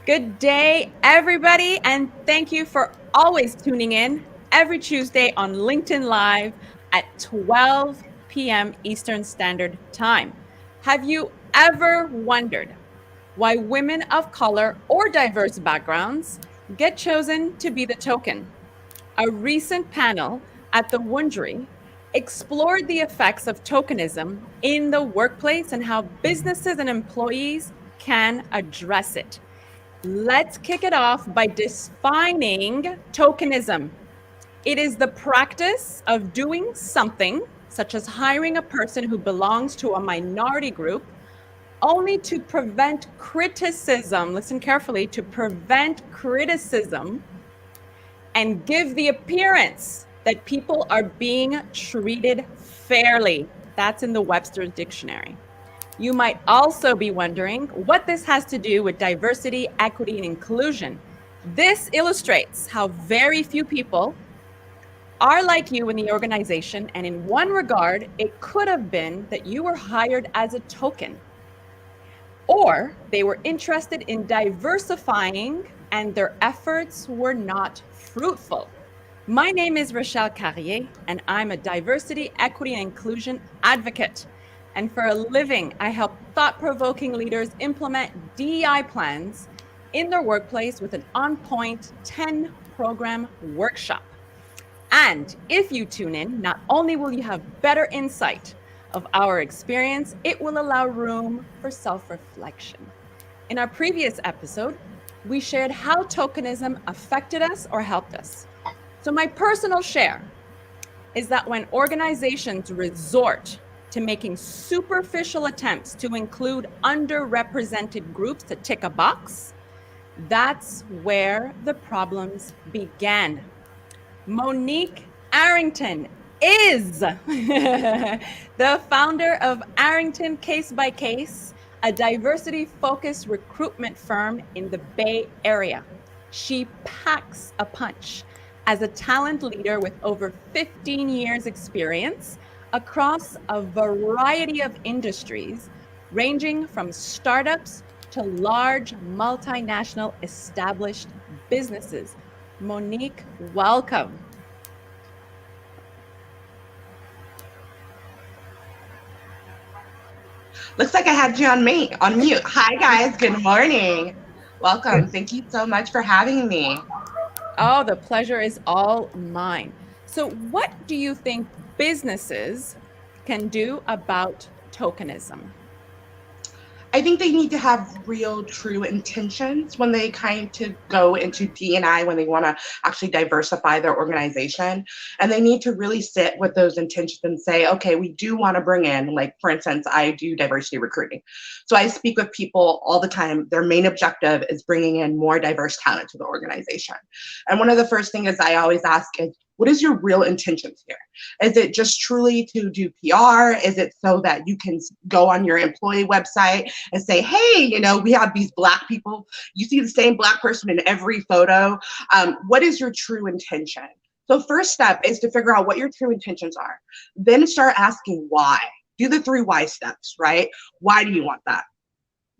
Good day, everybody, and thank you for always tuning in every Tuesday on LinkedIn Live at 12 p.m. Eastern Standard Time. Have you ever wondered why women of color or diverse backgrounds get chosen to be the token? A recent panel at the Wondery explored the effects of tokenism in the workplace and how businesses and employees can address it. Let's kick it off by defining tokenism. It is the practice of doing something, such as hiring a person who belongs to a minority group, only to prevent criticism. Listen carefully, to prevent criticism and give the appearance that people are being treated fairly. That's in the Webster's Dictionary. You might also be wondering what this has to do with diversity, equity, and inclusion. This illustrates how very few people are like you in the organization, and in one regard, it could have been that you were hired as a token, or they were interested in diversifying and their efforts were not fruitful. My name is Rochelle Carrier, and I'm a diversity, equity, and inclusion advocate. And for a living, I help thought-provoking leaders implement DEI plans in their workplace with an on-point 10-program workshop. And if you tune in, not only will you have better insight of our experience, it will allow room for self-reflection. In our previous episode, we shared how tokenism affected us or helped us. So my personal share is that when organizations resort to making superficial attempts to include underrepresented groups to tick a box, that's where the problems began. Monique Arrington is the founder of Arrington Case by Case, a diversity-focused recruitment firm in the Bay Area. She packs a punch as a talent leader with over 15 years experience across a variety of industries, ranging from startups to large multinational established businesses. Monique, welcome. Looks like I had you on mute. Hi guys, good morning. Welcome. Thank you so much for having me. Oh, the pleasure is all mine. So, what do you think businesses can do about tokenism? I think they need to have real, true intentions when they kind of go into D&I, when they want to actually diversify their organization. And they need to really sit with those intentions and say, okay, we do want to bring in, like, for instance, I do diversity recruiting. So I speak with people all the time. Their main objective is bringing in more diverse talent to the organization. And one of the first things I always ask is, what is your real intentions here? Is it just truly to do PR? Is it so that you can go on your employee website and say, hey, we have these Black people. You see the same Black person in every photo. What is your true intention? So first step is to figure out what your true intentions are. Then start asking why. Do the 3 why steps, right? Why do you want that?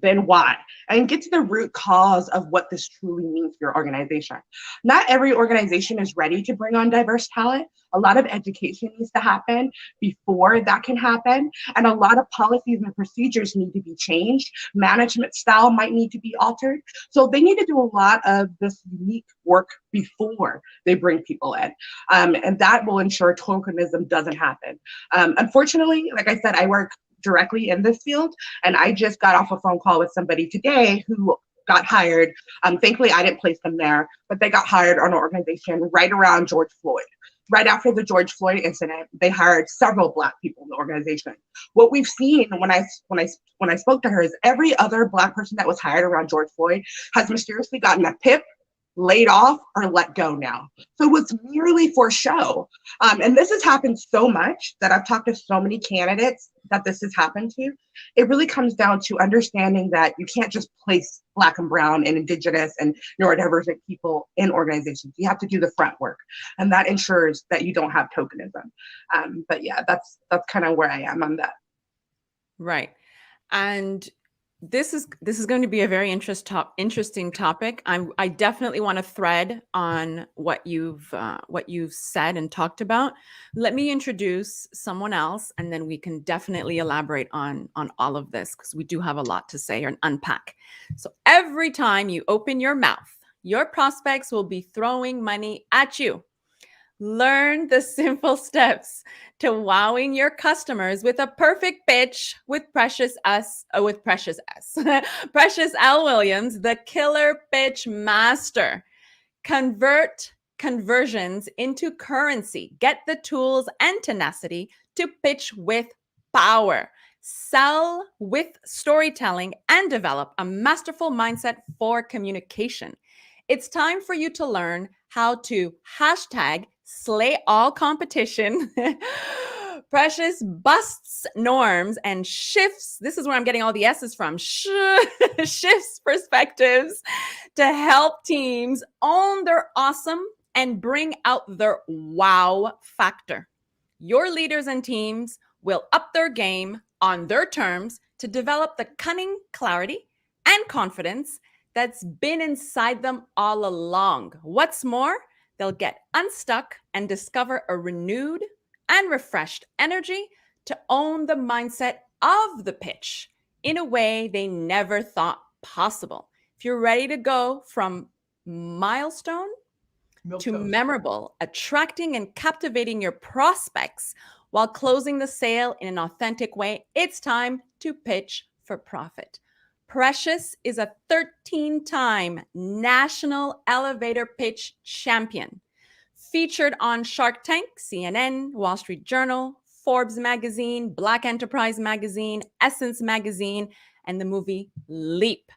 Then why? And get to the root cause of what this truly means for your organization. Not every organization is ready to bring on diverse talent. A lot of education needs to happen before that can happen. And a lot of policies and procedures need to be changed. Management style might need to be altered. So they need to do a lot of this unique work before they bring people in. And that will ensure tokenism doesn't happen. Unfortunately, like I said, I work directly in this field. And I just got off a phone call with somebody today who got hired. Thankfully, I didn't place them there, but they got hired on an organization right around George Floyd. Right after the George Floyd incident, they hired several Black people in the organization. What we've seen when I spoke to her is every other Black person that was hired around George Floyd has mysteriously gotten a PIP, laid off, or let go now. So it's merely for show. And this has happened so much that I've talked to so many candidates that this has happened to. It really comes down to understanding that you can't just place Black and brown and Indigenous and neurodivergent people in organizations. You have to do the front work. And that ensures that you don't have tokenism. But yeah, that's kind of where I am on that. Right. And This is going to be a very interesting topic. I definitely want to thread on what you've said and talked about. Let me introduce someone else, and then we can definitely elaborate on all of this because we do have a lot to say and unpack. So every time you open your mouth, your prospects will be throwing money at you. Learn the simple steps to wowing your customers with a perfect pitch with Precious S. Precious L. Williams, the killer pitch master. Convert conversions into currency. Get the tools and tenacity to pitch with power. Sell with storytelling and develop a masterful mindset for communication. It's time for you to learn how to hashtag slay all competition. Precious busts norms and shifts. This is where I'm getting all the S's from. Shifts perspectives to help teams own their awesome and bring out their wow factor. Your leaders and teams will up their game on their terms to develop the cunning clarity and confidence that's been inside them all along. What's more, they'll get unstuck and discover a renewed and refreshed energy to own the mindset of the pitch in a way they never thought possible. If you're ready to go from milestone to memorable, attracting and captivating your prospects while closing the sale in an authentic way, it's time to pitch for profit. Precious is a 13-time national elevator pitch champion, featured on Shark Tank, CNN, Wall Street Journal, Forbes magazine, Black Enterprise magazine, Essence magazine, and the movie Leap.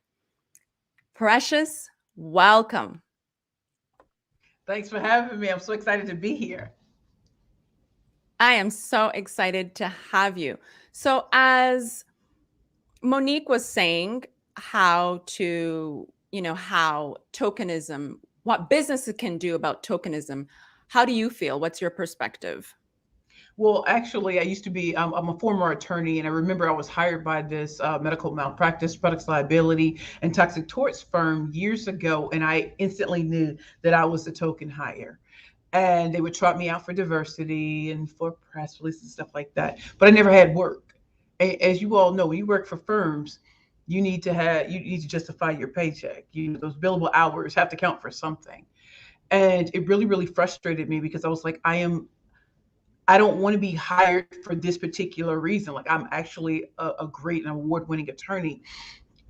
Precious, welcome. Thanks for having me. I'm so excited to be here. I am so excited to have you. So, as Monique was saying, how tokenism, what businesses can do about tokenism. How do you feel? What's your perspective? Well, actually, I used to be, I'm a former attorney, and I remember I was hired by this medical malpractice, products liability, and toxic torts firm years ago, and I instantly knew that I was the token hire. And they would trot me out for diversity and for press releases and stuff like that. But I never had work. As you all know, when you work for firms, you need to justify your paycheck. Those billable hours have to count for something. And it really, really frustrated me because I was like, I don't want to be hired for this particular reason. Like, I'm actually a great and award-winning attorney.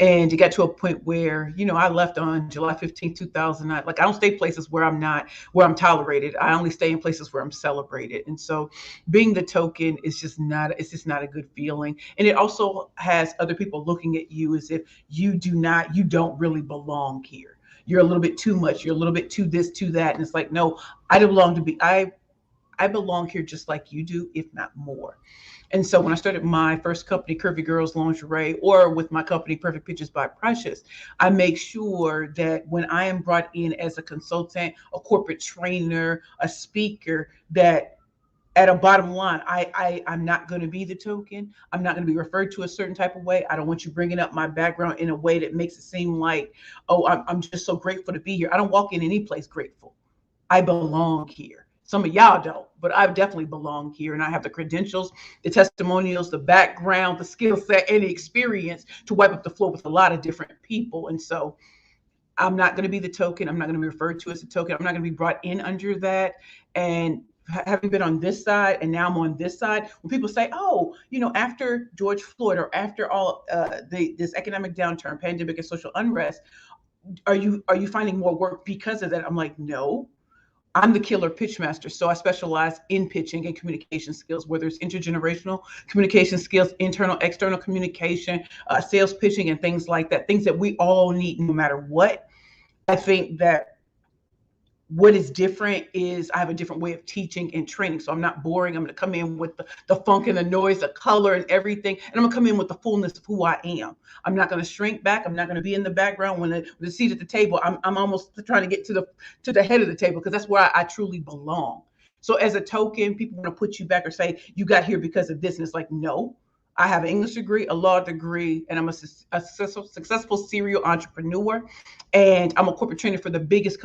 And it got to a point where, I left on July 15th, 2009. Like, I don't stay places where I'm tolerated. I only stay in places where I'm celebrated. And so being the token it's just not a good feeling. And it also has other people looking at you as if you don't really belong here. You're a little bit too much. You're a little bit too this, too that. And it's like, no, I belong here just like you do, if not more. And so when I started my first company, Curvy Girls Lingerie, or with my company, Perfect Pictures by Precious, I make sure that when I am brought in as a consultant, a corporate trainer, a speaker, that at a bottom line, I'm not going to be the token. I'm not going to be referred to a certain type of way. I don't want you bringing up my background in a way that makes it seem like, oh, I'm just so grateful to be here. I don't walk in any place grateful. I belong here. Some of y'all don't, but I definitely belong here. And I have the credentials, the testimonials, the background, the skill set, and the experience to wipe up the floor with a lot of different people. And so I'm not going to be the token. I'm not going to be referred to as a token. I'm not going to be brought in under that. And having been on this side and now I'm on this side, when people say, oh, after George Floyd or after all this economic downturn, pandemic, and social unrest, are you finding more work because of that? I'm like, no. I'm the killer pitch master. So I specialize in pitching and communication skills, whether it's intergenerational communication skills, internal, external communication, sales pitching, and things like that, things that we all need no matter what. I think that what is different is I have a different way of teaching and training. So I'm not boring. I'm going to come in with the funk and the noise, the color and everything. And I'm going to come in with the fullness of who I am. I'm not going to shrink back. I'm not going to be in the background when the seat at the table. I'm almost trying to get to the head of the table because that's where I truly belong. So as a token, people want to put you back or say, you got here because of this. And it's like, no, I have an English degree, a law degree, and I'm a successful serial entrepreneur. And I'm a corporate trainer for the biggest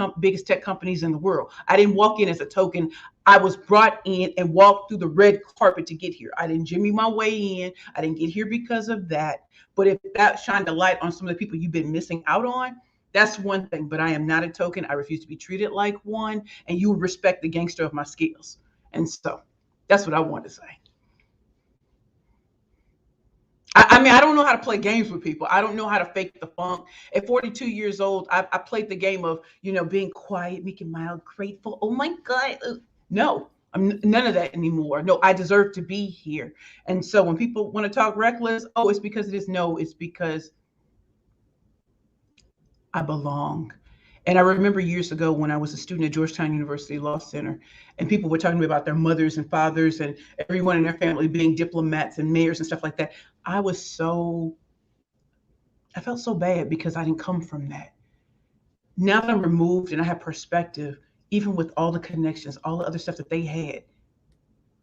tech companies in the world. I didn't walk in as a token. I was brought in and walked through the red carpet to get here. I didn't jimmy my way in. I didn't get here because of that. But if that shined a light on some of the people you've been missing out on, that's one thing. But I am not a token. I refuse to be treated like one. And you respect the gangster of my skills. And so that's what I want to say. I mean, I don't know how to play games with people. I don't know how to fake the funk. At 42 years old, I played the game of, being quiet, making mild, grateful. Oh my God. No, I'm none of that anymore. No, I deserve to be here. And so when people want to talk reckless, oh, it's because it is. No, it's because I belong. And I remember years ago when I was a student at Georgetown University Law Center, and people were talking to me about their mothers and fathers and everyone in their family being diplomats and mayors and stuff like that. I was so, I felt so bad because I didn't come from that. Now that I'm removed and I have perspective, even with all the connections, all the other stuff that they had,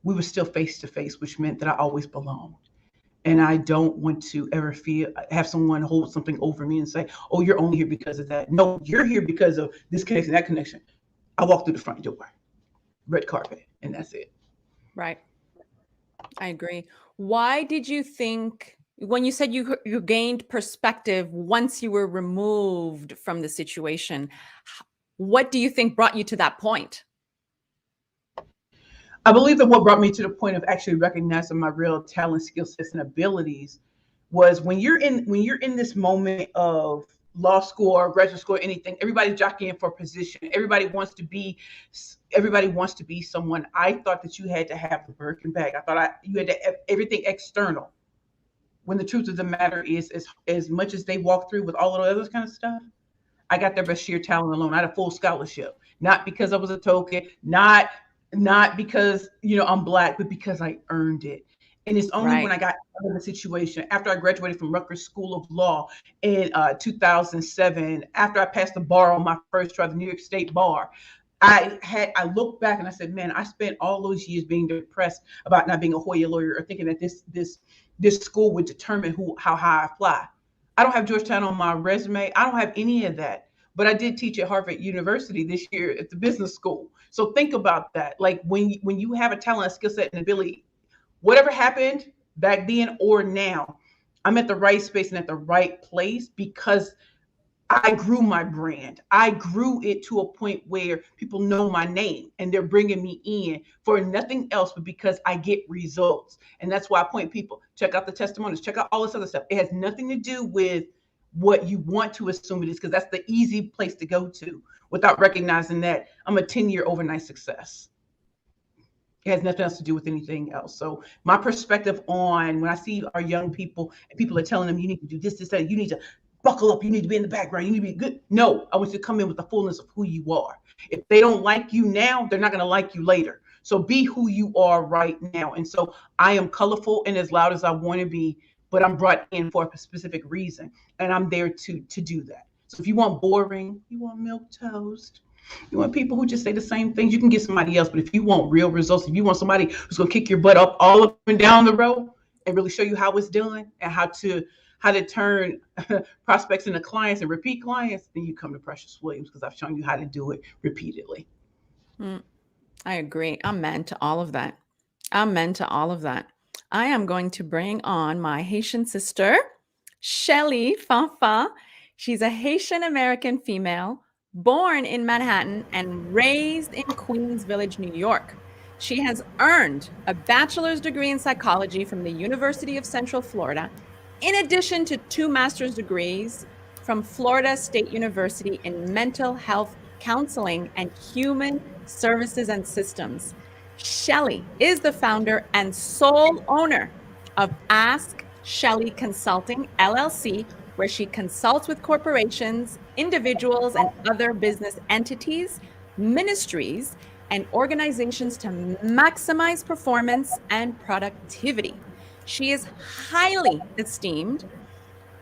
we were still face to face, which meant that I always belonged. And I don't want to ever have someone hold something over me and say, "Oh, you're only here because of that." No, you're here because of this connection, that connection. I walk through the front door, red carpet, and that's it. Right. I agree. Why did you think, when you said you gained perspective once you were removed from the situation, what do you think brought you to that point? I believe that what brought me to the point of actually recognizing my real talent, skill sets, and abilities was when you're in this moment of law school or graduate school or anything, everybody's jockeying for position. Everybody wants to be someone. I thought that you had to have the Birkin bag. I thought you had to have everything external. When the truth of the matter is, as much as they walk through with all of the other kind of stuff, I got there by sheer talent alone. I had a full scholarship, not because I was a token, not because I'm black, but because I earned it. And it's only when Right. I got out of the situation after I graduated from Rutgers School of Law in 2007, after I passed the bar on my first try, the New York State bar. I looked back and I said, man, I spent all those years being depressed about not being a Hoya lawyer or thinking that this school would determine how high I fly. I don't have Georgetown on my resume. I don't have any of that. But I did teach at Harvard University this year at the business school. So think about that. Like when you have a talent, a skill set, and ability, whatever happened back then or now, I'm at the right space and at the right place because I grew my brand. I grew it to a point where people know my name and they're bringing me in for nothing else but because I get results. And that's why I point people, check out the testimonies, check out all this other stuff. It has nothing to do with what you want to assume it is, because that's the easy place to go to without recognizing that I'm a 10-year overnight success. It has nothing else to do with anything else. So my perspective on when I see our young people and people are telling them you need to do this, that, you need to buckle up, you need to be in the background, you need to be good. No, I want you to come in with the fullness of who you are. If they don't like you now, they're not going to like you later. So be who you are right now. And so I am colorful and as loud as I want to be, but I'm brought in for a specific reason. And I'm there to do that. So if you want boring, you want milk toast, you want people who just say the same things, you can get somebody else. But if you want real results, if you want somebody who's going to kick your butt up all up and down the road and really show you how it's done and how to turn prospects into clients and repeat clients, then you come to Precious Williams because I've shown you how to do it repeatedly. Mm, I agree. I'm meant to all of that. I'm meant to all of that. I am going to bring on my Haitian sister, Shelly Fanfa. She's a Haitian American female, born in Manhattan and raised in Queens Village, New York. She has earned a bachelor's degree in psychology from the University of Central Florida, in addition to 2 master's degrees from Florida State University in mental health counseling and human services and systems. Shelly is the founder and sole owner of Ask Shelly Consulting LLC, where she consults with corporations, individuals, and other business entities, ministries, and organizations to maximize performance and productivity. She is highly esteemed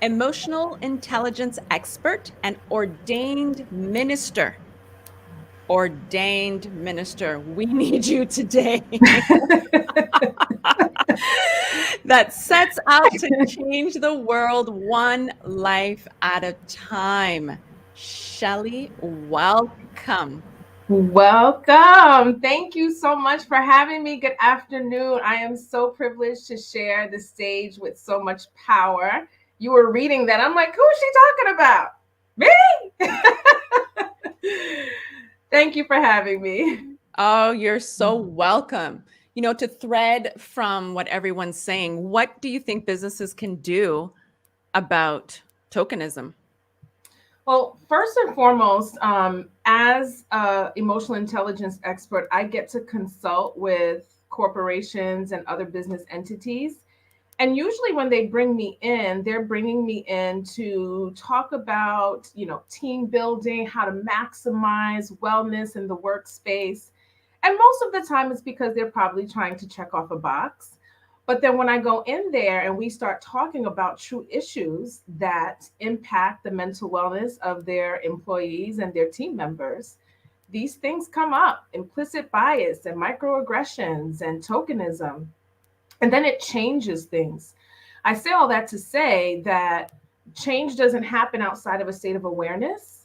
emotional intelligence expert and ordained minister. Ordained minister. We need you today. that sets out to change the world one life at a time. Shelley, welcome. Welcome. Thank you so much for having me. Good afternoon. I am so privileged to share the stage with so much power. You were reading that. I'm like, who's she talking about? Me? Thank you for having me. Oh, you're so welcome. To thread from what everyone's saying, what do you think businesses can do about tokenism? Well, first and foremost, as an emotional intelligence expert, I get to consult with corporations and other business entities. And usually when they bring me in, they're bringing me in to talk about, team building, how to maximize wellness in the workspace. And most of the time it's because they're probably trying to check off a box. But then when I go in there and we start talking about true issues that impact the mental wellness of their employees and their team members, these things come up: implicit bias and microaggressions and tokenism. And then it changes things. I say all that to say that change doesn't happen outside of a state of awareness.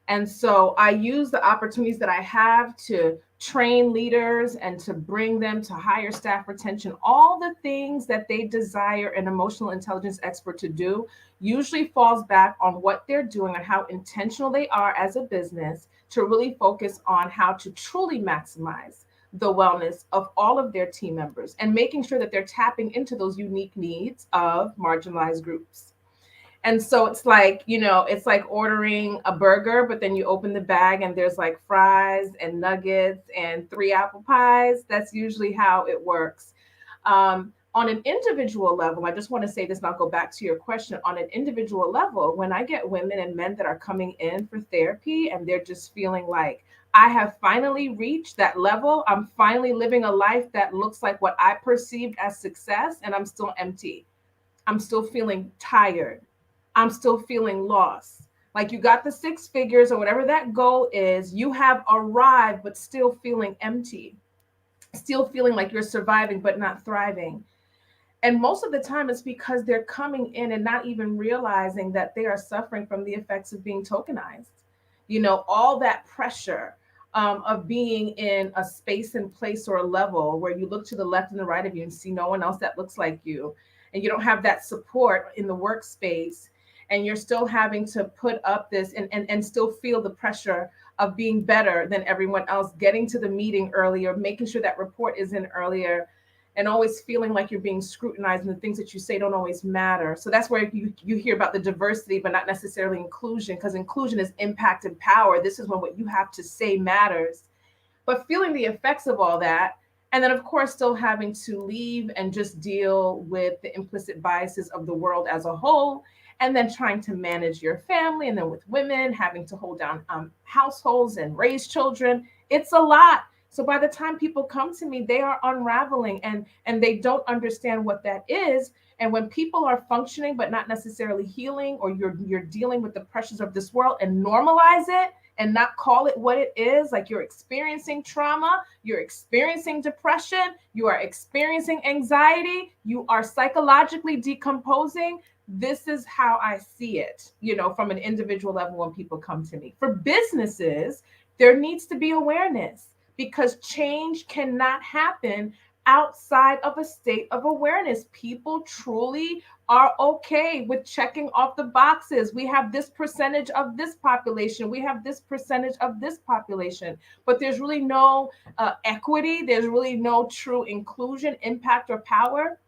And so I use the opportunities that I have to train leaders and to bring them to higher staff retention. All the things that they desire an emotional intelligence expert to do usually falls back on what they're doing and how intentional they are as a business to really focus on how to truly maximize the wellness of all of their team members and making sure that they're tapping into those unique needs of marginalized groups. And so it's like ordering a burger, but then you open the bag and there's like fries and nuggets and 3 apple pies. That's usually how it works. On an individual level, I just want to say this and I'll go back to your question. On an individual level, when I get women and men that are coming in for therapy and they're just feeling like, I have finally reached that level, I'm finally living a life that looks like what I perceived as success, and I'm still empty. I'm still feeling tired. I'm still feeling lost. Like you got the 6 figures or whatever that goal is, you have arrived, but still feeling empty, still feeling like you're surviving, but not thriving. And most of the time, it's because they're coming in and not even realizing that they are suffering from the effects of being tokenized. All that pressure of being in a space and place or a level where you look to the left and the right of you and see no one else that looks like you. And you don't have that support in the workspace. And you're still having to put up this and still feel the pressure of being better than everyone else, getting to the meeting earlier, making sure that report is in earlier, and always feeling like you're being scrutinized and the things that you say don't always matter. So that's where you hear about the diversity, but not necessarily inclusion, because inclusion is impact and power. This is when what you have to say matters. But feeling the effects of all that, and then of course still having to leave and just deal with the implicit biases of the world as a whole, and then trying to manage your family, and then with women having to hold down households and raise children. It's a lot. So by the time people come to me, they are unraveling and they don't understand what that is. And when people are functioning but not necessarily healing, or you're dealing with the pressures of this world and normalize it and not call it what it is, like you're experiencing trauma, you're experiencing depression, you are experiencing anxiety, you are psychologically decomposing. This is how I see it, from an individual level when people come to me. For businesses, there needs to be awareness, because change cannot happen outside of a state of awareness. People truly are okay with checking off the boxes. We have this percentage of this population. We have this percentage of this population. But there's really no equity. There's really no true inclusion, impact, or power.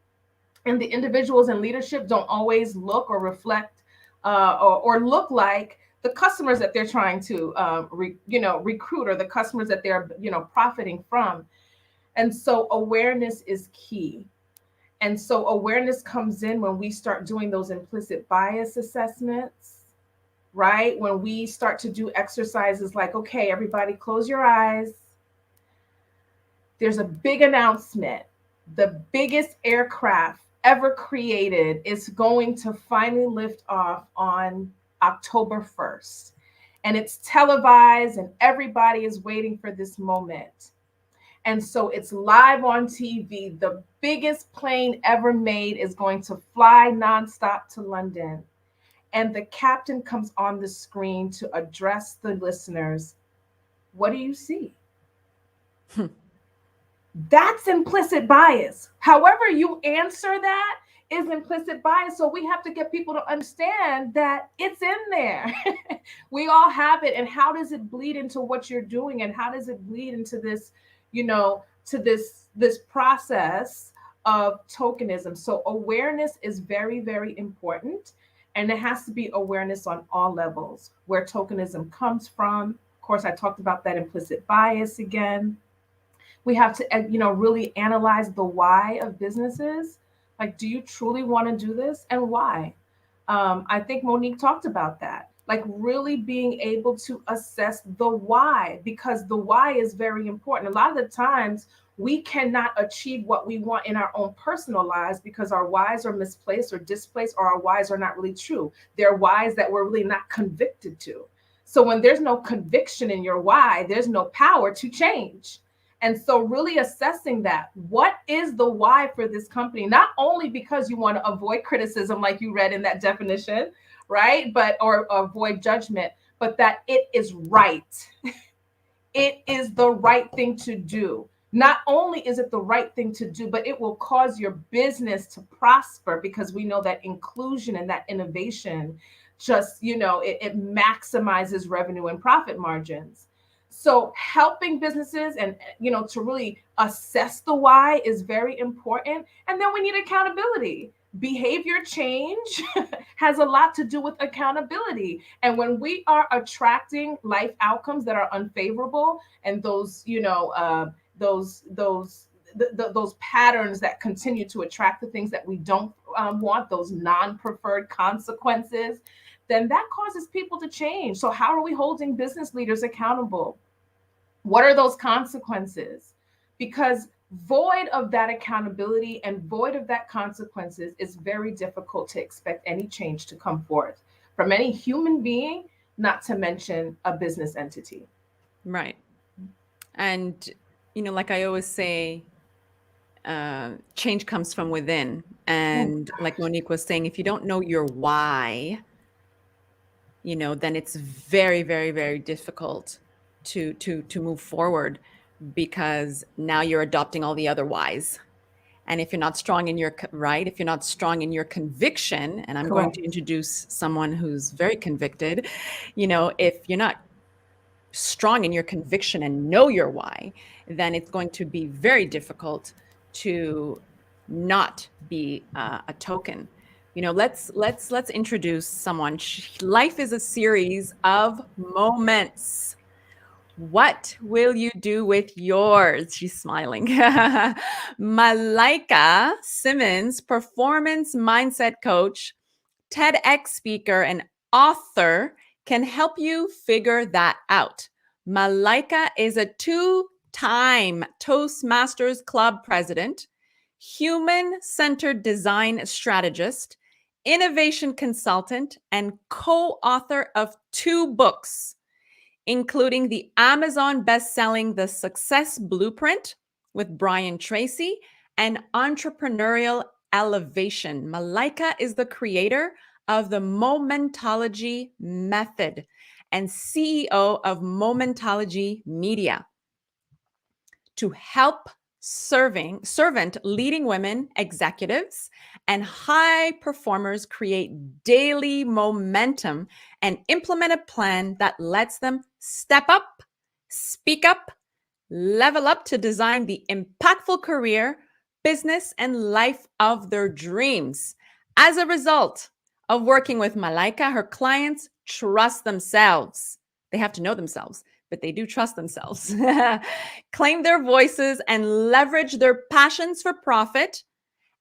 And the individuals in leadership don't always look or reflect or look like the customers that they're trying to recruit, or the customers that they're profiting from. And so awareness is key. And so awareness comes in when we start doing those implicit bias assessments, right? When we start to do exercises like, okay, everybody close your eyes. There's a big announcement. The biggest aircraft ever created is going to finally lift off on October 1st. And it's televised and everybody is waiting for this moment. And so it's live on TV. The biggest plane ever made is going to fly nonstop to London. And the captain comes on the screen to address the listeners. What do you see? That's implicit bias. However, you answer that is implicit bias. So we have to get people to understand that it's in there. We all have it. And how does it bleed into what you're doing? And how does it bleed into this, to this process of tokenism? So awareness is very, very important. And it has to be awareness on all levels, where tokenism comes from. Of course, I talked about that implicit bias again. We have to really analyze the why of businesses. Like, do you truly want to do this, and why? I think Monique talked about that, like really being able to assess the why, because the why is very important. A lot of the times we cannot achieve what we want in our own personal lives because our whys are misplaced or displaced, or our whys are not really true. They're whys that we're really not convicted to. So when there's no conviction in your why, there's no power to change. And so really assessing that, what is the why for this company? Not only because you want to avoid criticism, like you read in that definition, right? Or avoid judgment, but that it is right. It is the right thing to do. Not only is it the right thing to do, but it will cause your business to prosper, because we know that inclusion and that innovation just, it maximizes revenue and profit margins. So helping businesses and to really assess the why is very important. And then we need accountability. Behavior change has a lot to do with accountability. And when we are attracting life outcomes that are unfavorable, and those those patterns that continue to attract the things that we don't want, those non-preferred consequences, then that causes people to change. So how are we holding business leaders accountable? What are those consequences? Because void of that accountability and void of that consequences, is very difficult to expect any change to come forth from any human being, not to mention a business entity. Right. And, like I always say, change comes from within. And like Monique was saying, if you don't know your why, then it's very, very, very difficult to move forward, because now you're adopting all the other whys. And if you're not strong in your right, if you're not strong in your conviction, and I'm going to introduce someone who's very convicted, if you're not strong in your conviction and know your why, then it's going to be very difficult to not be a token. Let's introduce someone. Life is a series of moments. What will you do with yours? She's smiling. Malaika Simmons, performance mindset coach, TEDx speaker, and author, can help you figure that out. Malaika is a two-time Toastmasters Club president, human-centered design strategist, innovation consultant, and co-author of 2 books, including the Amazon best-selling The Success Blueprint with Brian Tracy and Entrepreneurial Elevation. Malaika is the creator of the Momentology Method and CEO of Momentology Media to help servant leading women, executives, and high performers create daily momentum and implement a plan that lets them step up, speak up, level up to design the impactful career, business, and life of their dreams. As a result of working with Malaika, her clients trust themselves. They have to know themselves, but they do trust themselves. Claim their voices and leverage their passions for profit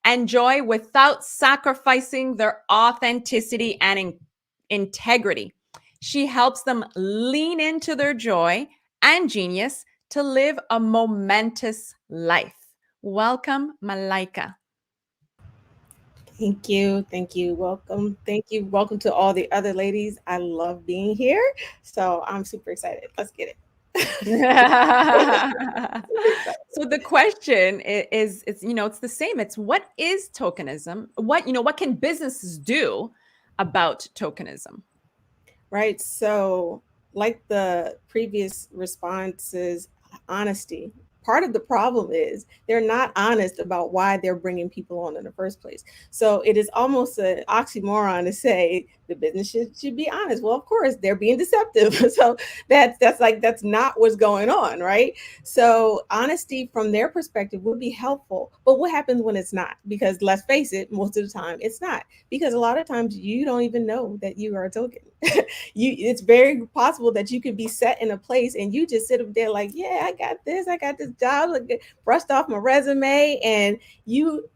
and joy without sacrificing their authenticity and integrity. She helps them lean into their joy and genius to live a momentous life. Welcome, Malaika. Thank you. Thank you. Welcome. Thank you. Welcome to all the other ladies. I love being here. So I'm super excited. Let's get it. So the question is, it's, it's the same. It's what is tokenism? What can businesses do about tokenism? Right. So, like the previous responses, honesty. Part of the problem is they're not honest about why they're bringing people on in the first place. So it is almost an oxymoron to say the business should be honest. Well, of course they're being deceptive. So that's not what's going on, right? So honesty from their perspective would be helpful. But what happens when it's not? Because let's face it, most of the time it's not. Because a lot of times you don't even know that you are a token. It's very possible that you could be set in a place and you just sit up there like, yeah, I got this job, like brushed off my resume, and you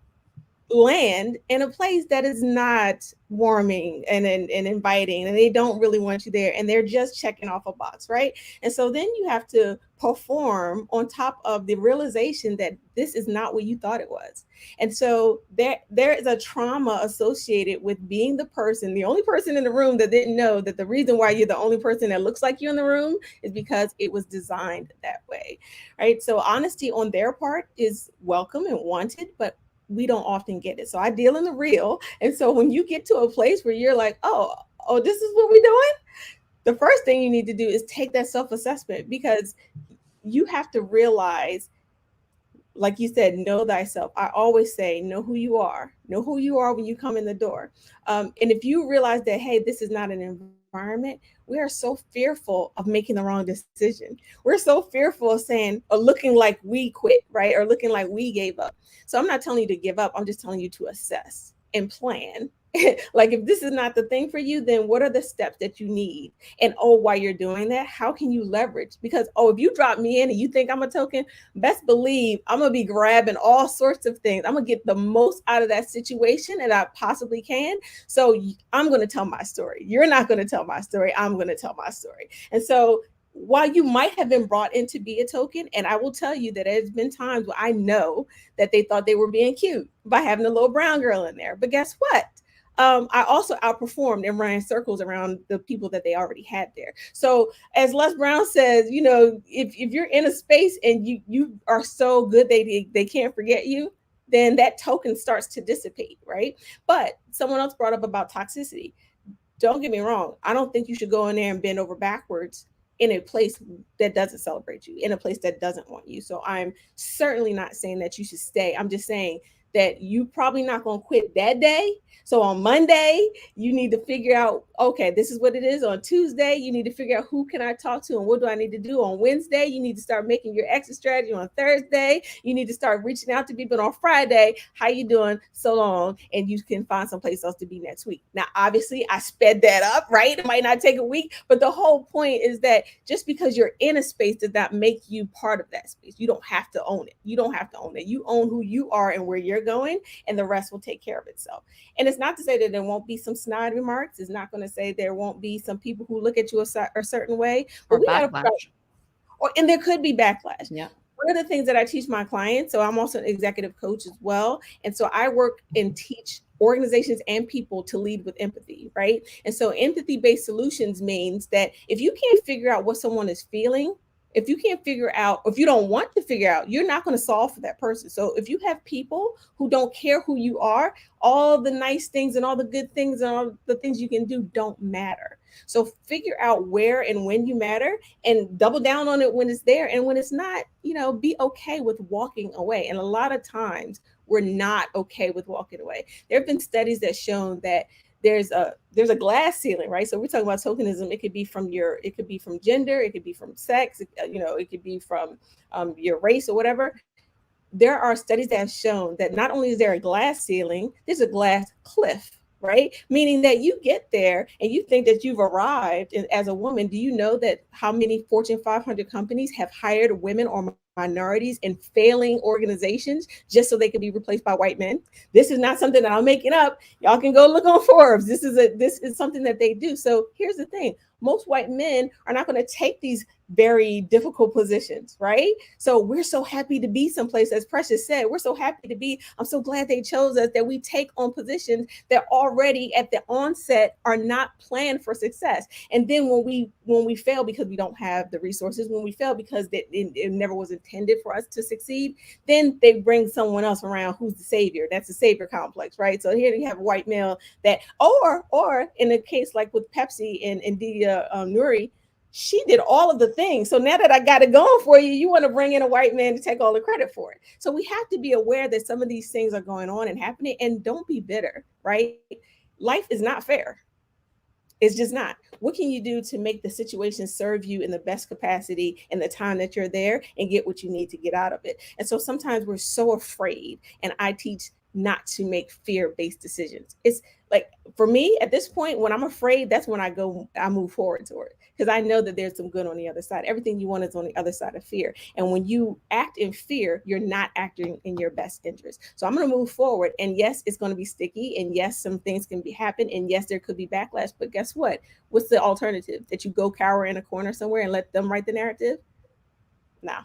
land in a place that is not warming and inviting, and they don't really want you there, and they're just checking off a box, right? And so then you have to perform on top of the realization that this is not what you thought it was. And so there is a trauma associated with being the only person in the room that didn't know that the reason why you're the only person that looks like you in the room is because it was designed that way, right? So honesty on their part is welcome and wanted, but we don't often get it. So I deal in the real. And so when you get to a place where you're like, oh, this is what we're doing, the first thing you need to do is take that self-assessment, because you have to realize, like you said, know thyself. I always say, know who you are. Know who you are when you come in the door. And if you realize that, hey, this is not an environment, we are so fearful of making the wrong decision. We're so fearful of saying or looking like we quit, right? Or looking like we gave up. So I'm not telling you to give up. I'm just telling you to assess and plan. Like, if this is not the thing for you, then what are the steps that you need? And while you're doing that, how can you leverage? Because if you drop me in and you think I'm a token, best believe I'm gonna be grabbing all sorts of things. I'm gonna get the most out of that situation that I possibly can. So I'm gonna tell my story. You're not gonna tell my story. I'm gonna tell my story. And so while you might have been brought in to be a token, and I will tell you that there's been times where I know that they thought they were being cute by having a little brown girl in there. But guess what? I also outperformed and ran circles around the people that they already had there. So as Les Brown says, if you're in a space and you are so good they can't forget you, then that token starts to dissipate, right? But someone else brought up about toxicity. Don't get me wrong. I don't think you should go in there and bend over backwards in a place that doesn't celebrate you, in a place that doesn't want you. So I'm certainly not saying that you should stay. I'm just saying that you probably not going to quit that day. So on Monday, you need to figure out, okay, this is what it is. On Tuesday, you need to figure out who can I talk to and what do I need to do. On Wednesday, you need to start making your exit strategy. On Thursday, you need to start reaching out to people. On Friday, how you doing? So long. And you can find someplace else to be next week. Now, obviously, I sped that up, right? It might not take a week, but the whole point is that just because you're in a space does not make you part of that space. You don't have to own it. You don't have to own it. You own who you are and where you're going, and the rest will take care of itself. And it's not to say that there won't be some snide remarks. It's not going to say there won't be some people who look at you a certain way. Or backlash. And there could be backlash. Yeah. One of the things that I teach my clients, so I'm also an executive coach as well. And so I work and teach organizations and people to lead with empathy, right? And so empathy-based solutions means that if you can't figure out what someone is feeling, if you can't figure out, if you don't want to figure out, you're not going to solve for that person. So if you have people who don't care who you are, all the nice things and all the good things and all the things you can do don't matter. So figure out where and when you matter and double down on it when it's there. And when it's not, be okay with walking away. And a lot of times we're not okay with walking away. There have been studies that shown that there's a glass ceiling, right? So we're talking about tokenism. It could be from gender, it could be from sex, it could be from your race or whatever. There are studies that have shown that not only is there a glass ceiling, there's a glass cliff, right? Meaning that you get there and you think that you've arrived. And as a woman, do you know that how many Fortune 500 companies have hired women or minorities in failing organizations just so they could be replaced by white men? This is not something that I'm making up. Y'all can go look on Forbes. This is something that they do. So here's the thing. Most white men are not going to take these very difficult positions, right? So we're so happy to be someplace, as Precious said, we're so happy to be. I'm so glad they chose us, that we take on positions that already at the onset are not planned for success. And then when we fail because we don't have the resources, when we fail because it never was intended for us to succeed, then they bring someone else around who's the savior. That's the savior complex, right? So here you have a white male that, or in a case like with Pepsi and India Nuri, she did all of the things. So now that I got it going for you, you want to bring in a white man to take all the credit for it. So we have to be aware that some of these things are going on and happening, and don't be bitter, right? Life is not fair. It's just not. What can you do to make the situation serve you in the best capacity in the time that you're there and get what you need to get out of it? And so sometimes we're so afraid, and I teach not to make fear-based decisions. It's like, for me at this point, when I'm afraid, that's when I move forward toward it, because I know that there's some good on the other side. Everything you want is on the other side of fear. And when you act in fear, you're not acting in your best interest. So I'm going to move forward. And yes, it's going to be sticky. And yes, some things can be happen. And yes, there could be backlash. But guess what? What's the alternative? That you go cower in a corner somewhere and let them write the narrative? No,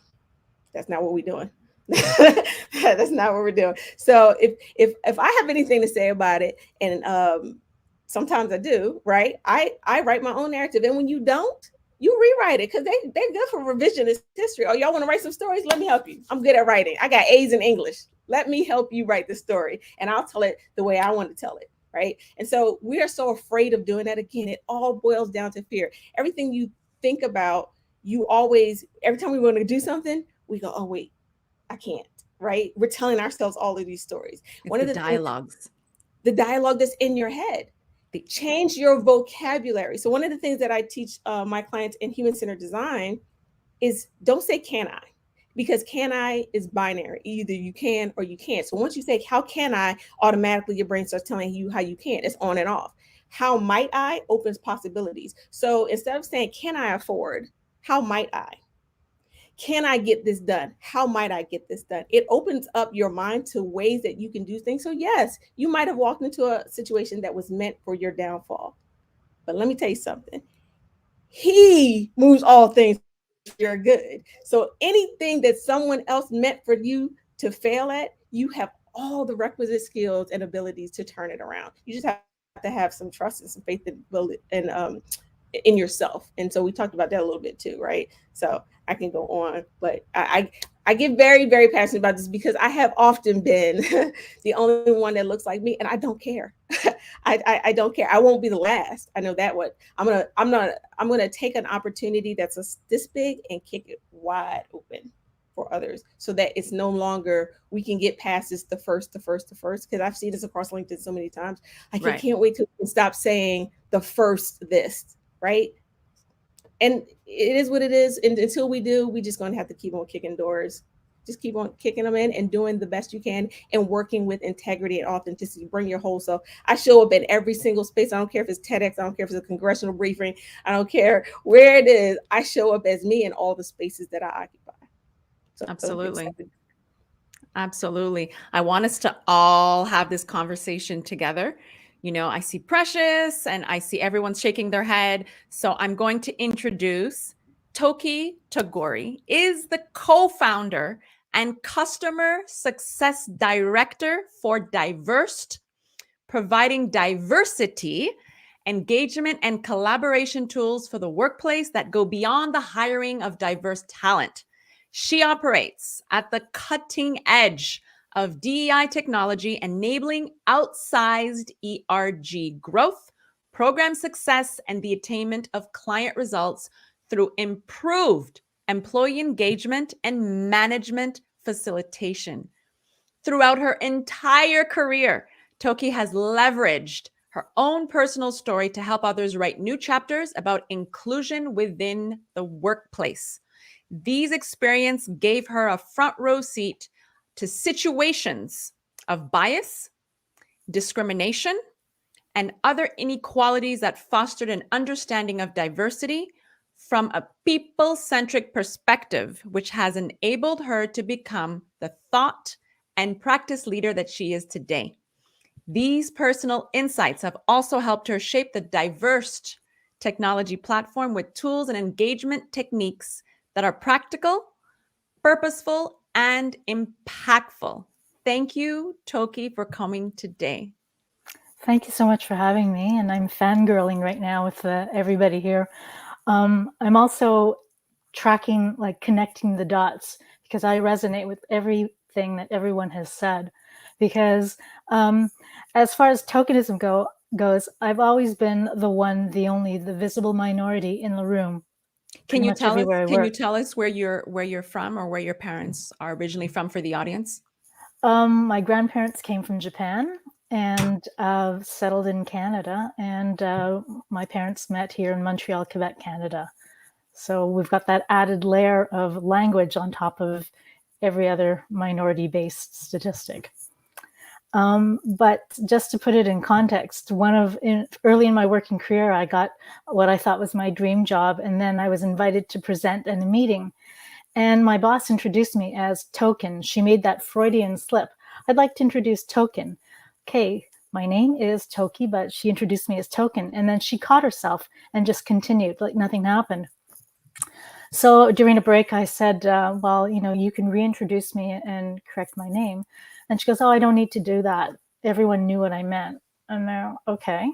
that's not what we're doing. That's not what we're doing. So if I have anything to say about it, and sometimes I do, right? I write my own narrative, and when you don't, you rewrite it, because they're good for revisionist history. Oh, y'all want to write some stories? Let me help you. I'm good at writing. I got A's in English. Let me help you write the story, and I'll tell it the way I want to tell it. Right. And so we are so afraid of doing that. Again, it all boils down to fear. Everything you think about, every time we want to do something, we go, oh, wait, I can't, right? We're telling ourselves all of these stories. One of the dialogues. The dialogue that's in your head. Change your vocabulary. So one of the things that I teach my clients in human-centered design is, don't say can I, because can I is binary. Either you can or you can't. So once you say how can I, automatically your brain starts telling you how you can. It's on and off. How might I opens possibilities. So instead of saying can I afford, how might I? Can I get this done? How might I get this done? It opens up your mind to ways that you can do things. So yes, you might have walked into a situation that was meant for your downfall. But let me tell you something. He moves all things for your good. So anything that someone else meant for you to fail at, you have all the requisite skills and abilities to turn it around. You just have to have some trust and some faith in yourself. And so we talked about that a little bit too, right? So I can go on, but I get very, very passionate about this, because I have often been the only one that looks like me, and I don't care. I don't care. I won't be the last. I know that. What I'm gonna take an opportunity that's this big and kick it wide open for others, so that it's no longer, we can get past this the first, because I've seen this across LinkedIn so many times. I can't wait to stop saying the first this, right? And it is what it is. And until we do, we just going to have to keep on kicking doors. Just keep on kicking them in and doing the best you can and working with integrity and authenticity. Bring your whole self. I show up in every single space. I don't care if it's TEDx. I don't care if it's a congressional briefing. I don't care where it is. I show up as me in all the spaces that I occupy. So absolutely. Absolutely. I want us to all have this conversation together. You know, I see Precious and I see everyone's shaking their head. So I'm going to introduce Toki Tagori, is the co-founder and customer success director for Diversed, providing diversity, engagement, and collaboration tools for the workplace that go beyond the hiring of diverse talent. She operates at the cutting edge of DEI technology, enabling outsized ERG growth, program success, and the attainment of client results through improved employee engagement and management facilitation. Throughout her entire career, Toki has leveraged her own personal story to help others write new chapters about inclusion within the workplace. These experiences gave her a front row seat to situations of bias, discrimination, and other inequalities that fostered an understanding of diversity from a people-centric perspective, which has enabled her to become the thought and practice leader that she is today. These personal insights have also helped her shape the diverse technology platform with tools and engagement techniques that are practical, purposeful, and impactful. Thank you, Toki, for coming today. Thank you so much for having me. And I'm fangirling right now with everybody here. I'm also tracking, like connecting the dots, because I resonate with everything that everyone has said. Because as far as tokenism goes, I've always been the one, the only, the visible minority in the room. Can you tell us? Everywhere I Can you work. tell us where you're from, or where your parents are originally from, for the audience? My grandparents came from Japan and settled in Canada, and my parents met here in Montreal, Quebec, Canada. So we've got that added layer of language on top of every other minority-based statistic. But just to put it in context, early in my working career, I got what I thought was my dream job, and then I was invited to present in a meeting. And my boss introduced me as Token. She made that Freudian slip. I'd like to introduce Token. Okay, my name is Toki, but she introduced me as Token. And then she caught herself and just continued like nothing happened. So during a break, I said, well, you can reintroduce me and correct my name. And she goes, oh, I don't need to do that. Everyone knew what I meant. And they're okay.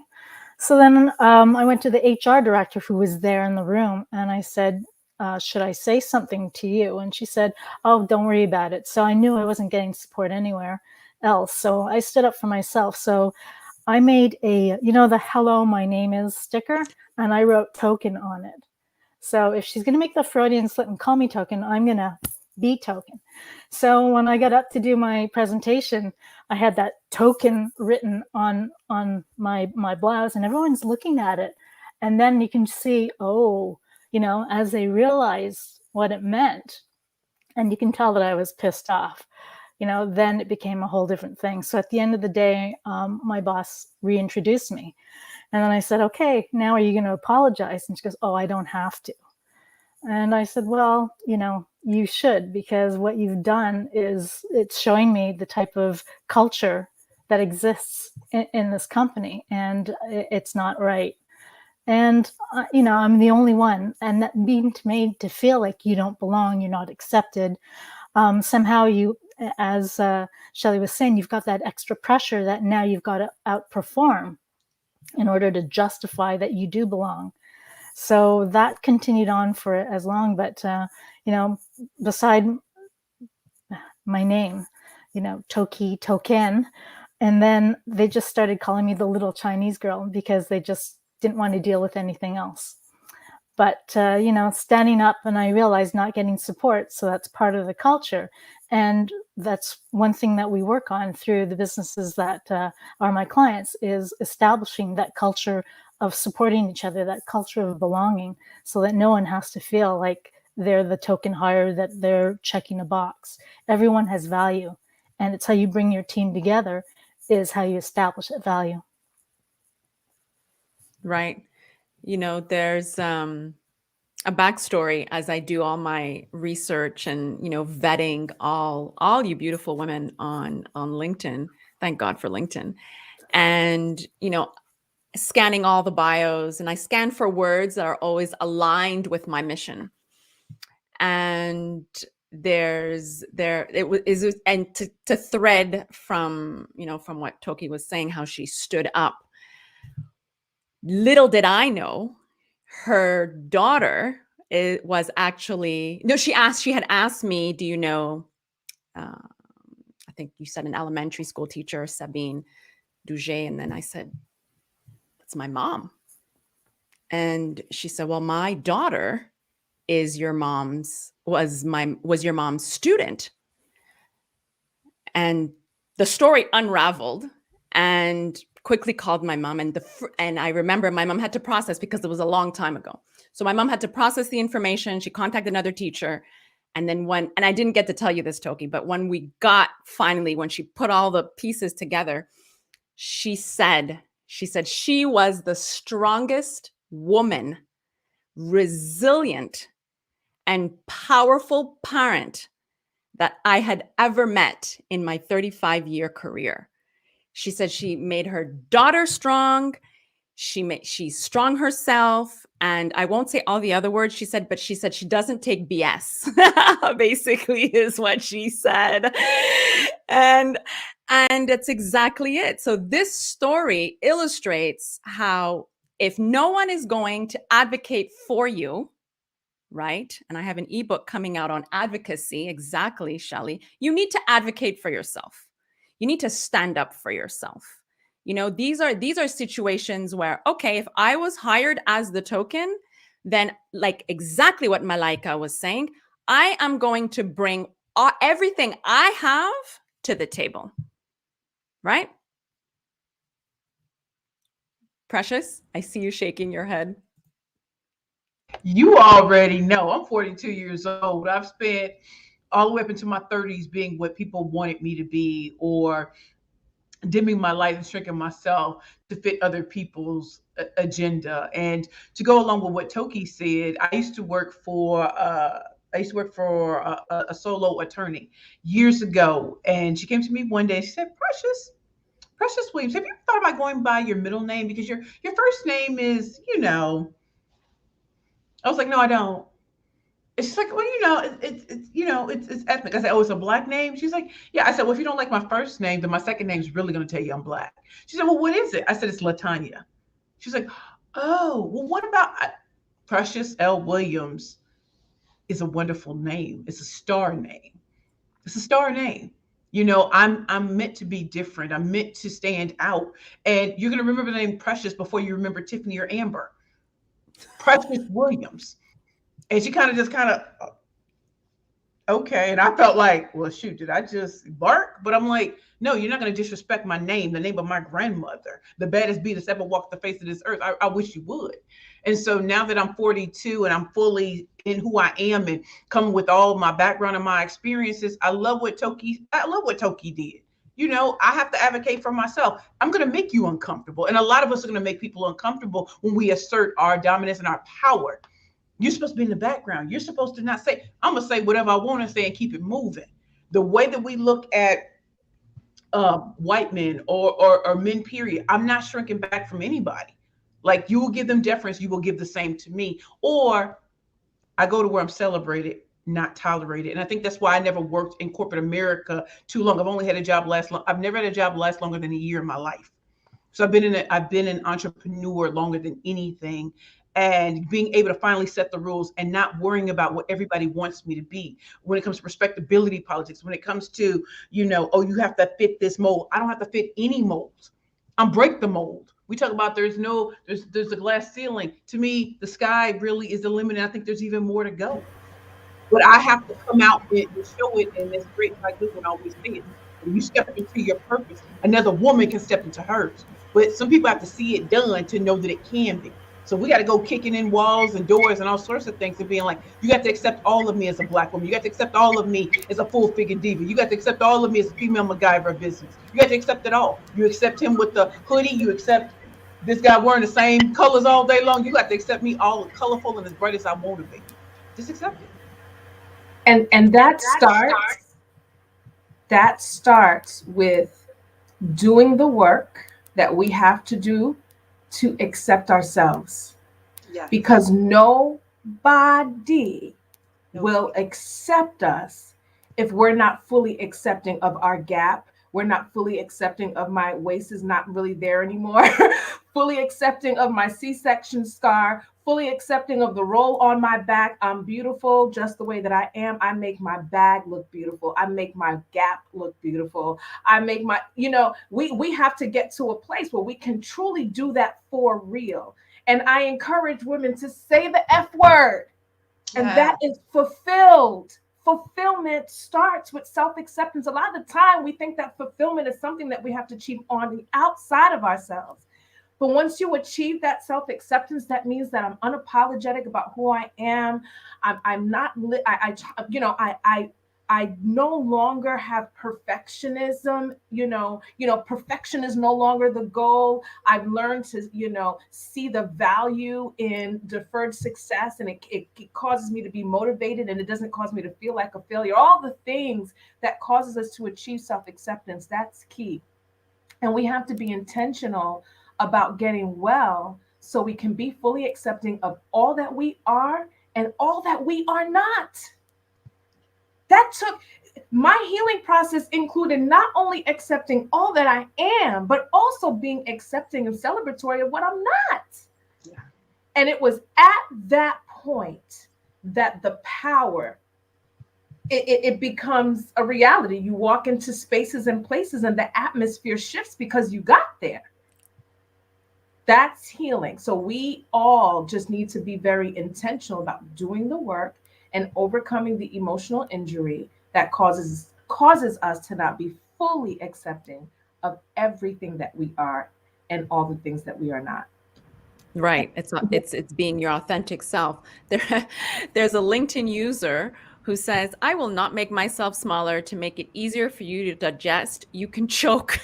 So then I went to the HR director who was there in the room, and I said, should I say something to you? And she said, oh, don't worry about it. So I knew I wasn't getting support anywhere else. So I stood up for myself. So I made the hello, my name is sticker, and I wrote Token on it. So if she's going to make the Freudian slip and call me Token, I'm going to be Token. So when I got up to do my presentation, I had that Token written on my blouse, and everyone's looking at it. And then you can see, as they realized what it meant, and you can tell that I was pissed off, then it became a whole different thing. So at the end of the day, my boss reintroduced me. And then I said, okay, now are you going to apologize? And she goes, oh, I don't have to. And I said, well, you should, because what you've done is it's showing me the type of culture that exists in this company, and it's not right. And, I'm the only one, and that being made to feel like you don't belong, you're not accepted. Somehow you, as Shelley was saying, you've got that extra pressure that now you've got to outperform in order to justify that you do belong. So that continued on for as long, but, beside my name, Toki, Token, and then they just started calling me the little Chinese girl because they just didn't want to deal with anything else. But, standing up, and I realized not getting support. So that's part of the culture. And that's one thing that we work on through the businesses that are my clients, is establishing that culture of supporting each other, that culture of belonging, so that no one has to feel like they're the token hire, that they're checking a box. Everyone has value. And it's how you bring your team together is how you establish that value. Right. There's a backstory as I do all my research and, vetting all you beautiful women on LinkedIn. Thank God for LinkedIn. And, scanning all the bios, and I scan for words that are always aligned with my mission. And to thread from what Toki was saying, how she stood up. Little did I know, her daughter was actually, she had asked me, do you know, I think you said an elementary school teacher, Sabine Douget. And then I said, that's my mom. And she said, well, my daughter was your mom's student. And the story unraveled, and quickly called my mom. And I remember my mom had to process, because it was a long time ago. So my mom had to process the information. She contacted another teacher. And then and I didn't get to tell you this, Toki, but when she put all the pieces together, she said she was the strongest woman, resilient and powerful parent that I had ever met in my 35-year career. She said she made her daughter strong. she's strong herself, and I won't say all the other words she said, but she said she doesn't take BS. Basically, is what she said, and that's exactly it. So this story illustrates how if no one is going to advocate for you, right? And I have an ebook coming out on advocacy. Exactly, Shelley. You need to advocate for yourself. You need to stand up for yourself. You know, these are situations where, okay, if I was hired as the token, then like exactly what Malaika was saying, I am going to bring everything I have to the table. Right? Precious, I see you shaking your head. You already know I'm 42 years old. I've spent all the way up into my 30s being what people wanted me to be, or dimming my light and shrinking myself to fit other people's agenda. And to go along with what Toki said, I used to work for a solo attorney years ago, and she came to me one day. She said, Precious Williams, have you ever thought about going by your middle name, because your first name is, you know. I was like, no, I don't. And she's like, well, you know, it's ethnic. I said, oh, it's a black name. She's like, yeah. I said, well, if you don't like my first name, then my second name is really going to tell you I'm black. She said, well, what is it? I said, it's Latanya. She's like, oh, well, what about Precious L. Williams? Is a wonderful name. It's a star name. It's a star name. You know, I'm meant to be different. I'm meant to stand out. And you're going to remember the name Precious before you remember Tiffany or Amber. Precious Williams. And she kind of okay. And I felt like, well, shoot, did I just bark? But I'm like, no, you're not going to disrespect my name, the name of my grandmother, the baddest bee that's ever walked the face of this earth. I wish you would. And so now that I'm 42 and I'm fully in who I am and coming with all my background and my experiences, I love what Toki did. You know, I have to advocate for myself. I'm going to make you uncomfortable. And a lot of us are going to make people uncomfortable when we assert our dominance and our power. You're supposed to be in the background. You're supposed to not say, I'm going to say whatever I want to say and keep it moving. The way that we look at white men or men, period, I'm not shrinking back from anybody. Like, you will give them deference, you will give the same to me. Or I go to where I'm celebrated, not tolerated. And I think that's why I never worked in corporate America too long. I've only had a job last long. I've never had a job last longer than a year in my life. So I've been an entrepreneur longer than anything. And being able to finally set the rules and not worrying about what everybody wants me to be when it comes to respectability politics, when it comes to, you know, oh, you have to fit this mold. I don't have to fit any mold. I'm break the mold. We talk about there's a glass ceiling. To me, the sky really is the limit. And I think there's even more to go. But I have to come out and show it. And as great like Goodwin always said, when you step into your purpose, another woman can step into hers. But some people have to see it done to know that it can be. So we got to go kicking in walls and doors and all sorts of things and being like, you got to accept all of me as a black woman. You got to accept all of me as a full-figure diva. You got to accept all of me as a female MacGyver business. You got to accept it all. You accept him with the hoodie. You accept this guy wearing the same colors all day long. You got to accept me all colorful and as bright as I want to be. Just accept it. And that starts with doing the work that we have to do to accept ourselves. Yes. Because nobody will accept us if we're not fully accepting of our gap. We're not fully accepting of my waist is not really there anymore. Fully accepting of my C-section scar, fully accepting of the roll on my back. I'm beautiful just the way that I am. I make my bag look beautiful. I make my gap look beautiful. I make my, you know, we have to get to a place where we can truly do that for real. And I encourage women to say the F word. And that is fulfilled. Fulfillment starts with self-acceptance. A lot of the time we think that fulfillment is something that we have to achieve on the outside of ourselves. But once you achieve that self-acceptance, that means that I'm unapologetic about who I am. I'm not, I no longer have perfectionism. Perfection is no longer the goal. I've learned to, see the value in deferred success, and it causes me to be motivated, and it doesn't cause me to feel like a failure. All the things that causes us to achieve self-acceptance, that's key. And we have to be intentional about getting well so we can be fully accepting of all that we are and all that we are not. That took my healing process included not only accepting all that I am, but also being accepting and celebratory of what I'm not. Yeah. And it was at that point that the power it becomes a reality. You walk into spaces and places and the atmosphere shifts because you got there. That's healing. So we all just need to be very intentional about doing the work and overcoming the emotional injury that causes us to not be fully accepting of everything that we are and all the things that we are not. Right. It's being your authentic self. There's a LinkedIn user who says, "I will not make myself smaller to make it easier for you to digest. You can choke."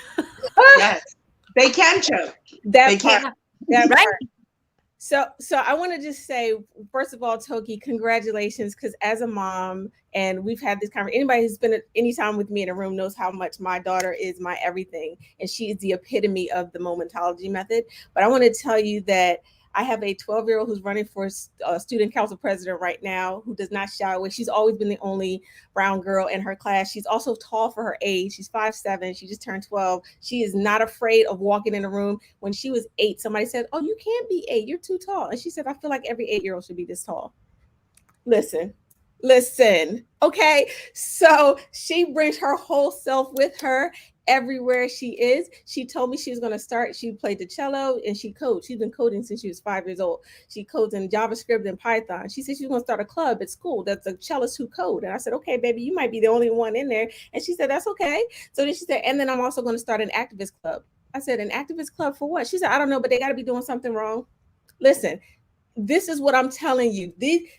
Yes, they can choke. That They part. can't. That Right? part. So I want to just say, first of all, Toki, congratulations, because as a mom, and we've had this conversation, anybody who's been at any time with me in a room knows how much my daughter is my everything, and she is the epitome of the momentology method. But I want to tell you that I have a 12-year-old who's running for student council president right now, who does not shy away. She's always been the only brown girl in her class. She's also tall for her age. She's 5'7". She just turned 12. She is not afraid of walking in a room. When she was 8, somebody said, "Oh, you can't be 8. You're too tall." And she said, "I feel like every 8-year-old should be this tall." Listen. Okay. So she brings her whole self with her everywhere she is. She told me she was going to start. She played the cello and she codes. She's been coding since she was 5 years old. She codes in JavaScript and Python. She said she's going to start a club at school that's a cellist who code. And I said, "Okay, baby, you might be the only one in there." And she said, "That's okay." So then she said, "And then I'm also going to start an activist club." I said, "An activist club for what?" She said, "I don't know, but they got to be doing something wrong." Listen, this is what I'm telling you. This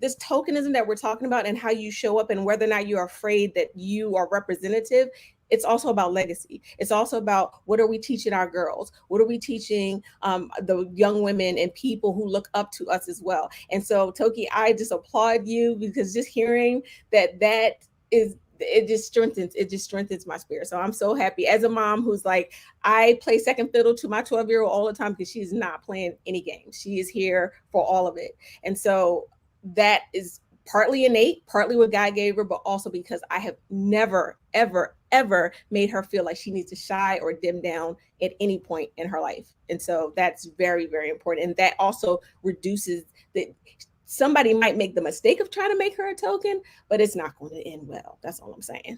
tokenism that we're talking about and how you show up and whether or not you're afraid that you are representative, it's also about legacy. It's also about, what are we teaching our girls? What are we teaching the young women and people who look up to us as well? And so, Toki, I just applaud you, because just hearing that is, it just strengthens my spirit. So I'm so happy as a mom who's like, I play second fiddle to my 12-year-old all the time, because she's not playing any games. She is here for all of it. And so that is partly innate, partly what God gave her, but also because I have never, ever, ever made her feel like she needs to shy or dim down at any point in her life. And so that's very, very important. And that also reduces the, somebody might make the mistake of trying to make her a token, but it's not going to end well. That's all I'm saying.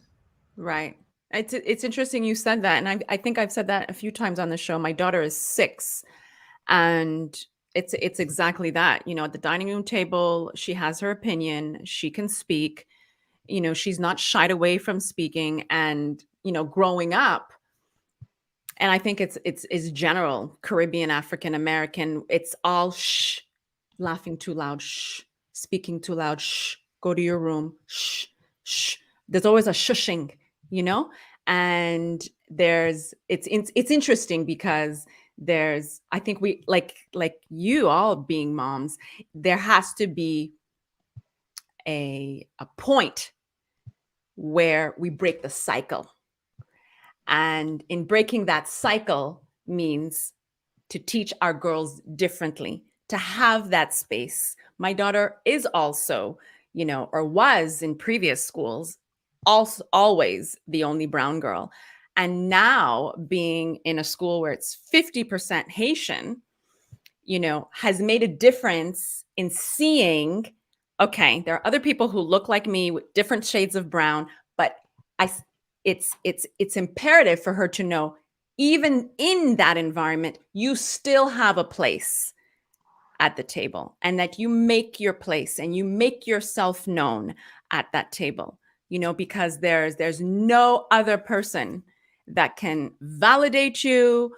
Right. It's interesting you said that. And I think I've said that a few times on the show. My daughter is 6, and it's exactly that. At the dining room table, she has her opinion. She can speak. She's not shied away from speaking. And growing up, and I think it's general Caribbean, African American. It's all shh, laughing too loud, shh, speaking too loud, shh, go to your room, shh, shh. There's always a shushing, and it's interesting because I think we like you all being moms, there has to be a point where we break the cycle. And in breaking that cycle means to teach our girls differently, to have that space. My daughter is also, or was in previous schools, also always the only brown girl. And now being in a school where it's 50% Haitian, has made a difference in seeing, okay, there are other people who look like me with different shades of brown, but it's imperative for her to know, even in that environment, you still have a place at the table, and that you make your place and you make yourself known at that table, because there's no other person that can validate you,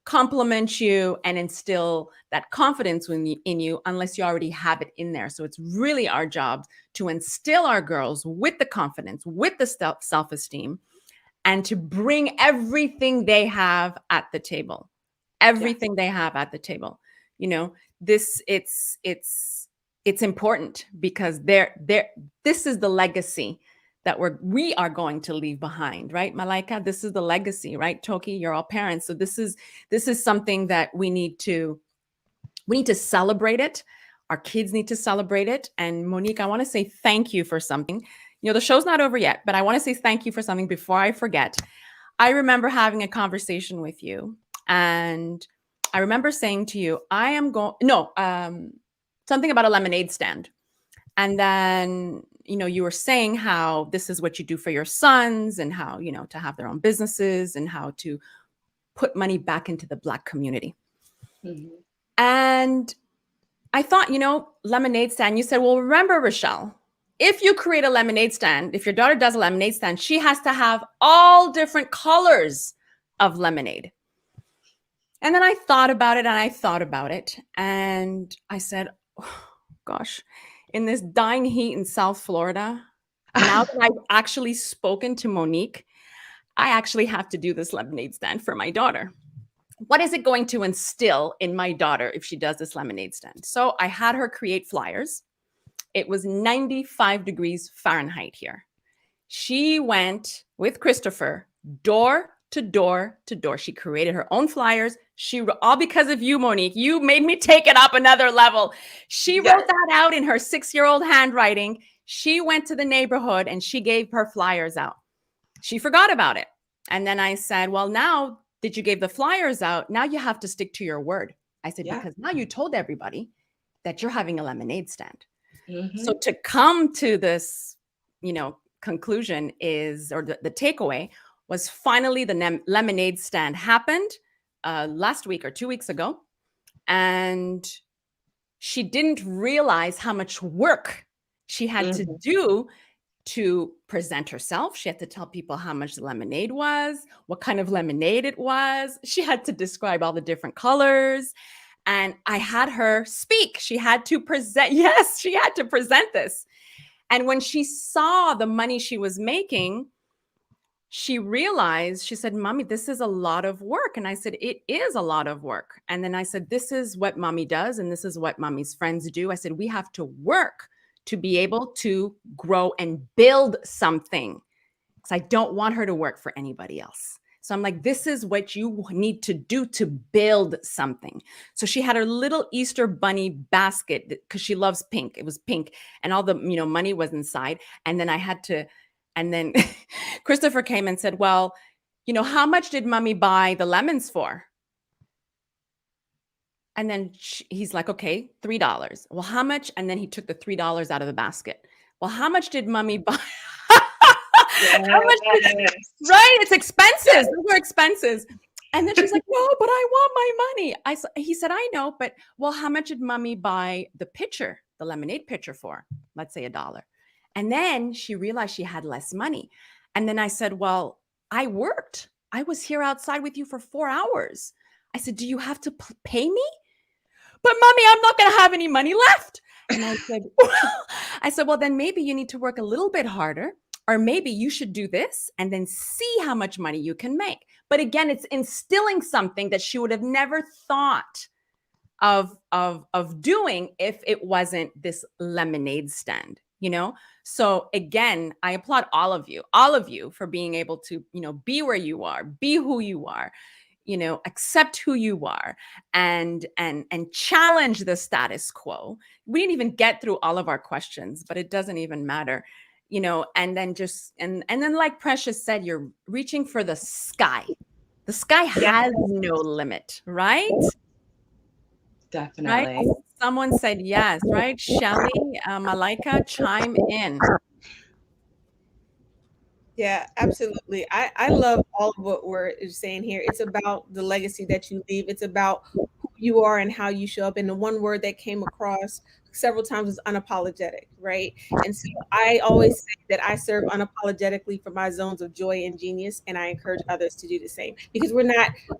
compliment you and instill that confidence in you unless you already have it in there. So it's really our job to instill our girls with the confidence, with the self-esteem, and to bring everything they have at the table. Everything they have at the table. This it's important because this is the legacy that we are going to leave behind, right? Malaika, this is the legacy, right? Toki, you're all parents. So this is something that we need to celebrate it. Our kids need to celebrate it. And Monique, I want to say thank you for something. The show's not over yet, but I want to say thank you for something before I forget. I remember having a conversation with you, and I remember saying to you, something about a lemonade stand. And then, you were saying how this is what you do for your sons, and how, to have their own businesses, and how to put money back into the Black community. Mm-hmm. And I thought, lemonade stand, you said, well, remember, Rochelle, if you create a lemonade stand, if your daughter does a lemonade stand, she has to have all different colors of lemonade. And then I thought about it, and I said, oh, gosh, in this dying heat in South Florida, now that I've actually spoken to Monique, I actually have to do this lemonade stand for my daughter. What is it going to instill in my daughter if she does this lemonade stand? So I had her create flyers. It was 95 degrees Fahrenheit here. She went with Christopher door to door to door. She created her own flyers. All because of you, Monique. You made me take it up another level. She wrote that out in her 6-year-old handwriting. She went to the neighborhood and she gave her flyers out. She forgot about it. And then I said, well, now that you gave the flyers out, now you have to stick to your word. I said, because now you told everybody that you're having a lemonade stand. Mm-hmm. So to come to this, conclusion or the takeaway was finally the lemonade stand happened last week or 2 weeks ago. And she didn't realize how much work she had to do to present herself. She had to tell people how much the lemonade was, what kind of lemonade it was. She had to describe all the different colors. And I had her speak. She had to present. Yes, she had to present this. And when she saw the money she was making, she realized, she said, Mommy, this is a lot of work. And I said, it is a lot of work. And then I said, this is what Mommy does. And this is what Mommy's friends do. I said, we have to work to be able to grow and build something. Because I don't want her to work for anybody else. So I'm like, this is what you need to do to build something. So she had her little Easter bunny basket because she loves pink. It was pink and all the, money was inside. And then Christopher came and said, well, how much did Mommy buy the lemons for? And then he's like, okay, $3. Well, how much? And then he took the $3 out of the basket. Well, how much did Mommy buy? How much right? It's expenses. Those were expenses. And then she's like, no, but I want my money. He said, I know, but well, how much did Mommy buy the lemonade pitcher for? Let's say $1. And then she realized she had less money. And then I said, well, I worked. I was here outside with you for 4 hours. I said, do you have to pay me? But Mommy, I'm not going to have any money left. And I said, well, then maybe you need to work a little bit harder. Or maybe you should do this and then see how much money you can make. But again, it's instilling something that she would have never thought of doing if it wasn't this lemonade stand, So again, I applaud all of you for being able to, be where you are, be who you are, accept who you are and challenge the status quo. We didn't even get through all of our questions, but it doesn't even matter. And then and then like Precious said, you're reaching for the sky. The sky has no limit, right? Definitely. Right? Someone said yes, right? Shelly, Malaika, chime in. Yeah, absolutely. I love all of what we're saying here. It's about the legacy that you leave. It's about who you are and how you show up. And the one word that came across several times is unapologetic, right? And so I always say that I serve unapologetically for my zones of joy and genius, and I encourage others to do the same because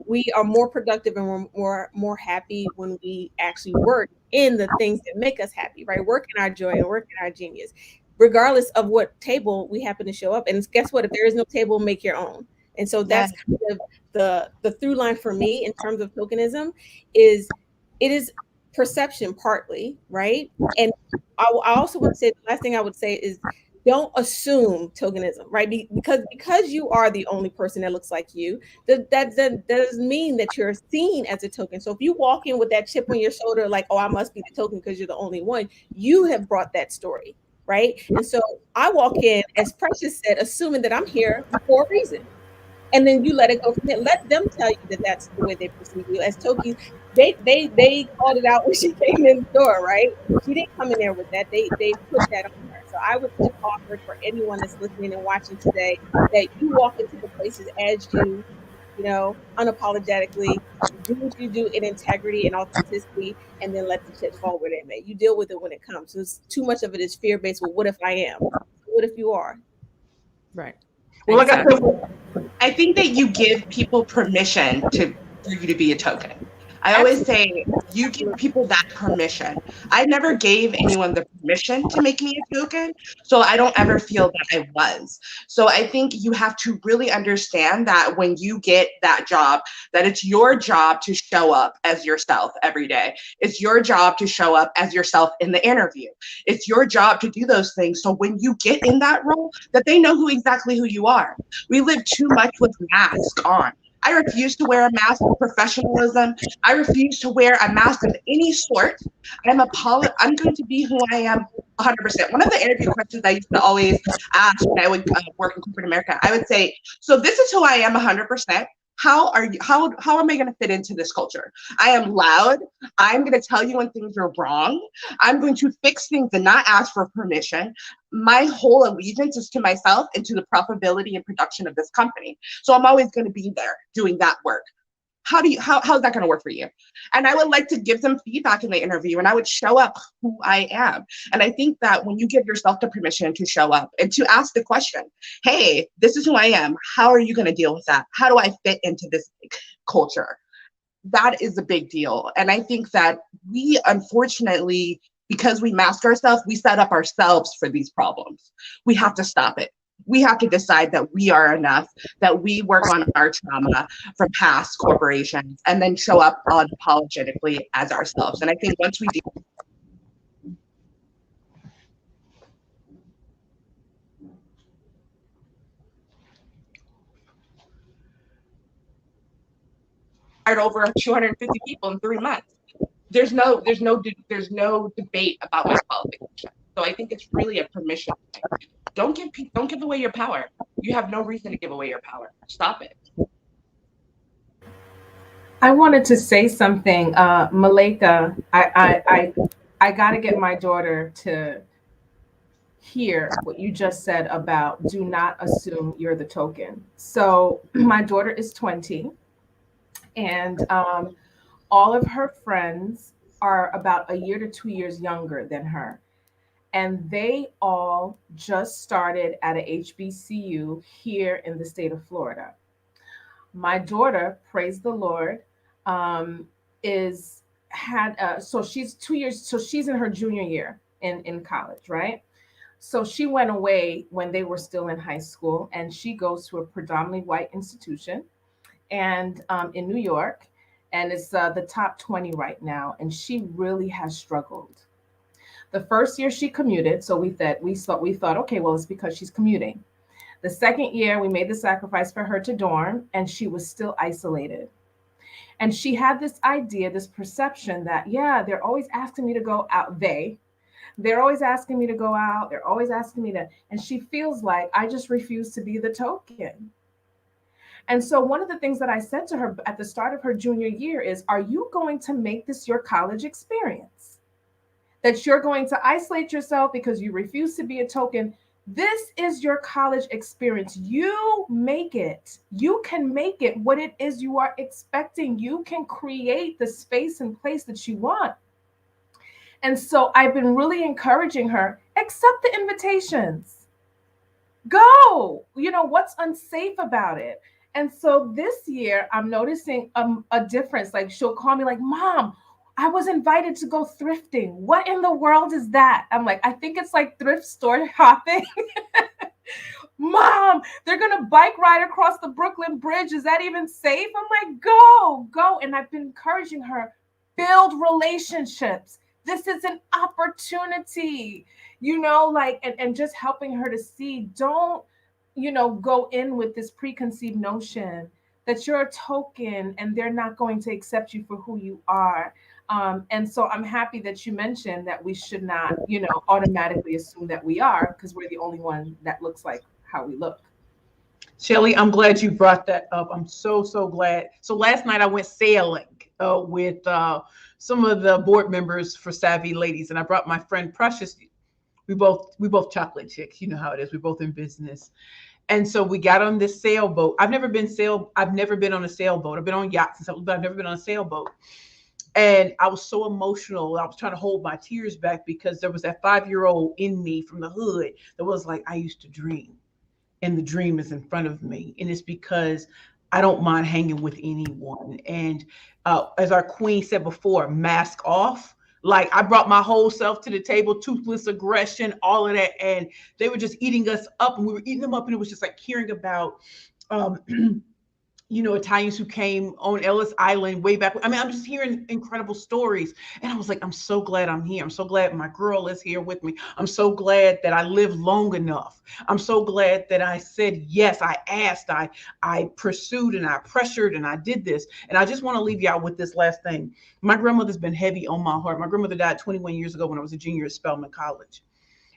we are more productive and we're more happy when we actually work in the things that make us happy, right? Work in our joy and work in our genius, regardless of what table we happen to show up. And guess what? If there is no table, make your own. And so that's kind of the through line for me in terms of tokenism is it is perception partly, right? And I also want to say the last thing I would say is don't assume tokenism, right? Because you are the only person that looks like you, that doesn't mean that you're seen as a token. So if you walk in with that chip on your shoulder, like, oh, I must be the token because you're the only one, you have brought that story, right? And so I walk in, as Precious said, assuming that I'm here for a reason. And then you let it go from there. Let them tell you that that's the way they perceive you. As Toki, they called it out when she came in the door, right? She didn't come in there with that. They put that on her. So I would just offer for anyone that's listening and watching today that you walk into the places as unapologetically, do what you do in integrity and authenticity, and then let the chips fall where they may. You deal with it when it comes. So it's too much of it is fear based. Well, what if I am? What if you are? Right. Well, like I Exactly. said, I think that you give people permission for you to be a token. I always say you give people that permission. I never gave anyone the permission to make me a token, so I don't ever feel that I was. So I think you have to really understand that when you get that job, that it's your job to show up as yourself every day. It's your job to show up as yourself in the interview. It's your job to do those things. So when you get in that role, that they know exactly who you are. We live too much with masks on. I refuse to wear a mask of professionalism. I refuse to wear a mask of any sort. I'm going to be who I am 100%. One of the interview questions I used to always ask when I would work in corporate America, I would say, so this is who I am 100%. How am I going to fit into this culture? I am loud. I'm going to tell you when things are wrong. I'm going to fix things and not ask for permission. My whole allegiance is to myself and to the profitability and production of this company. So I'm always going to be there doing that work. How's that going to work for you? And I would like to give them feedback in the interview, and I would show up who I am. And I think that when you give yourself the permission to show up and to ask the question, hey, this is who I am. How are you going to deal with that? How do I fit into this culture? That is a big deal. And I think that we, unfortunately, because we mask ourselves, we set up ourselves for these problems. We have to stop it. We have to decide that we are enough, that we work on our trauma from past corporations, and then show up unapologetically as ourselves. And I think once we do, over 250 people in 3 months. There's no debate about my qualifications. So I think it's really a permission thing. Don't give away your power. You have no reason to give away your power. Stop it. I wanted to say something, Malika. I got to get my daughter to hear what you just said about do not assume you're the token. So my daughter is 20, and all of her friends are about a year to 2 years younger than her. And they all just started at a HBCU here in the state of Florida. My daughter, praise the Lord, is had so she's 2 years, so she's in her junior year in college, right? So she went away when they were still in high school, and she goes to a predominantly white institution, and in New York, and it's the top 20 right now, and she really has struggled. The first year she commuted, so we thought, okay, well, it's because she's commuting. The second year we made the sacrifice for her to dorm, and she was still isolated. And she had this idea, this perception that, yeah, they're always asking me to go out. They're always asking me to go out. They're always asking me to, and she feels like I just refuse to be the token. And so one of the things that I said to her at the start of her junior year is, are you going to make this your college experience? That you're going to isolate yourself because you refuse to be a token. This is your college experience. You make it. You can make it what it is you are expecting. You can create the space and place that you want. And so I've been really encouraging her, accept the invitations. Go. What's unsafe about it? And so this year I'm noticing a difference. Like, she'll call me like, Mom, I was invited to go thrifting. What in the world is that? I'm like, I think it's like thrift store hopping. Mom, they're going to bike ride across the Brooklyn Bridge. Is that even safe? I'm like, go. And I've been encouraging her, build relationships, This is an opportunity, you know, like, and just helping her to see, don't, you know, go in with this preconceived notion that you're a token and they're not going to accept you for who you are. And so I'm happy that you mentioned that we should not, you know, automatically assume that we are, because we're the only one that looks like how we look. Shelly, I'm glad you brought that up. I'm so, so glad. So last night I went sailing with some of the board members for Savvy Ladies, and I brought my friend Precious. We both chocolate chicks. You know how it is. We're both in business. And so we got on this sailboat. I've never been on a sailboat. I've been on yachts and stuff, but I've never been on a sailboat. And I was so emotional. I was trying to hold my tears back because there was that 5-year-old in me from the hood that was like, I used to dream, and the dream is in front of me. And it's because I don't mind hanging with anyone. And as our queen said before, mask off. Like I brought my whole self to the table, toothless aggression, all of that. And they were just eating us up and we were eating them up. And it was just like hearing about, um, Italians who came on Ellis Island way back. I mean, I'm just hearing incredible stories. And I was like, I'm so glad I'm here. I'm so glad my girl is here with me. I'm so glad that I lived long enough. I'm so glad that I said yes. I asked, I pursued, and I pressured, and I did this. And I just want to leave y'all with this last thing. My grandmother's been heavy on my heart. My grandmother died 21 years ago when I was a junior at Spelman College.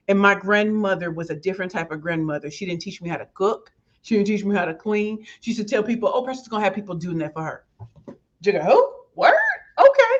And my grandmother was a different type of grandmother. She didn't teach me how to cook. She didn't teach me how to clean. She used to tell people, oh, Preston's going to have people doing that for her. Jigga, who? Word? Okay.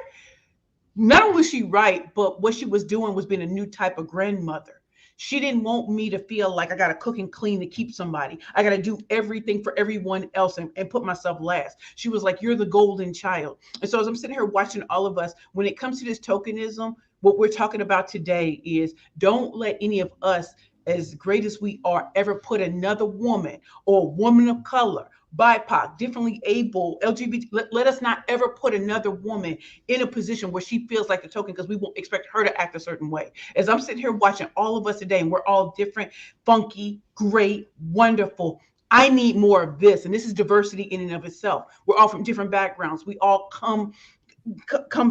Not only was she right, but what she was doing was being a new type of grandmother. She didn't want me to feel like I got to cook and clean to keep somebody. I got to do everything for everyone else and put myself last. She was like, you're the golden child. And so as I'm sitting here watching all of us, when it comes to this tokenism, what we're talking about today is don't let any of us, as great as we are, ever put another woman or woman of color, BIPOC, differently able, LGBT, let us not ever put another woman in a position where she feels like the token because we won't expect her to act a certain way. As I'm sitting here watching all of us today, and we're all different, funky, great, wonderful. I need more of this. And this is diversity in and of itself. We're all from different backgrounds. We all come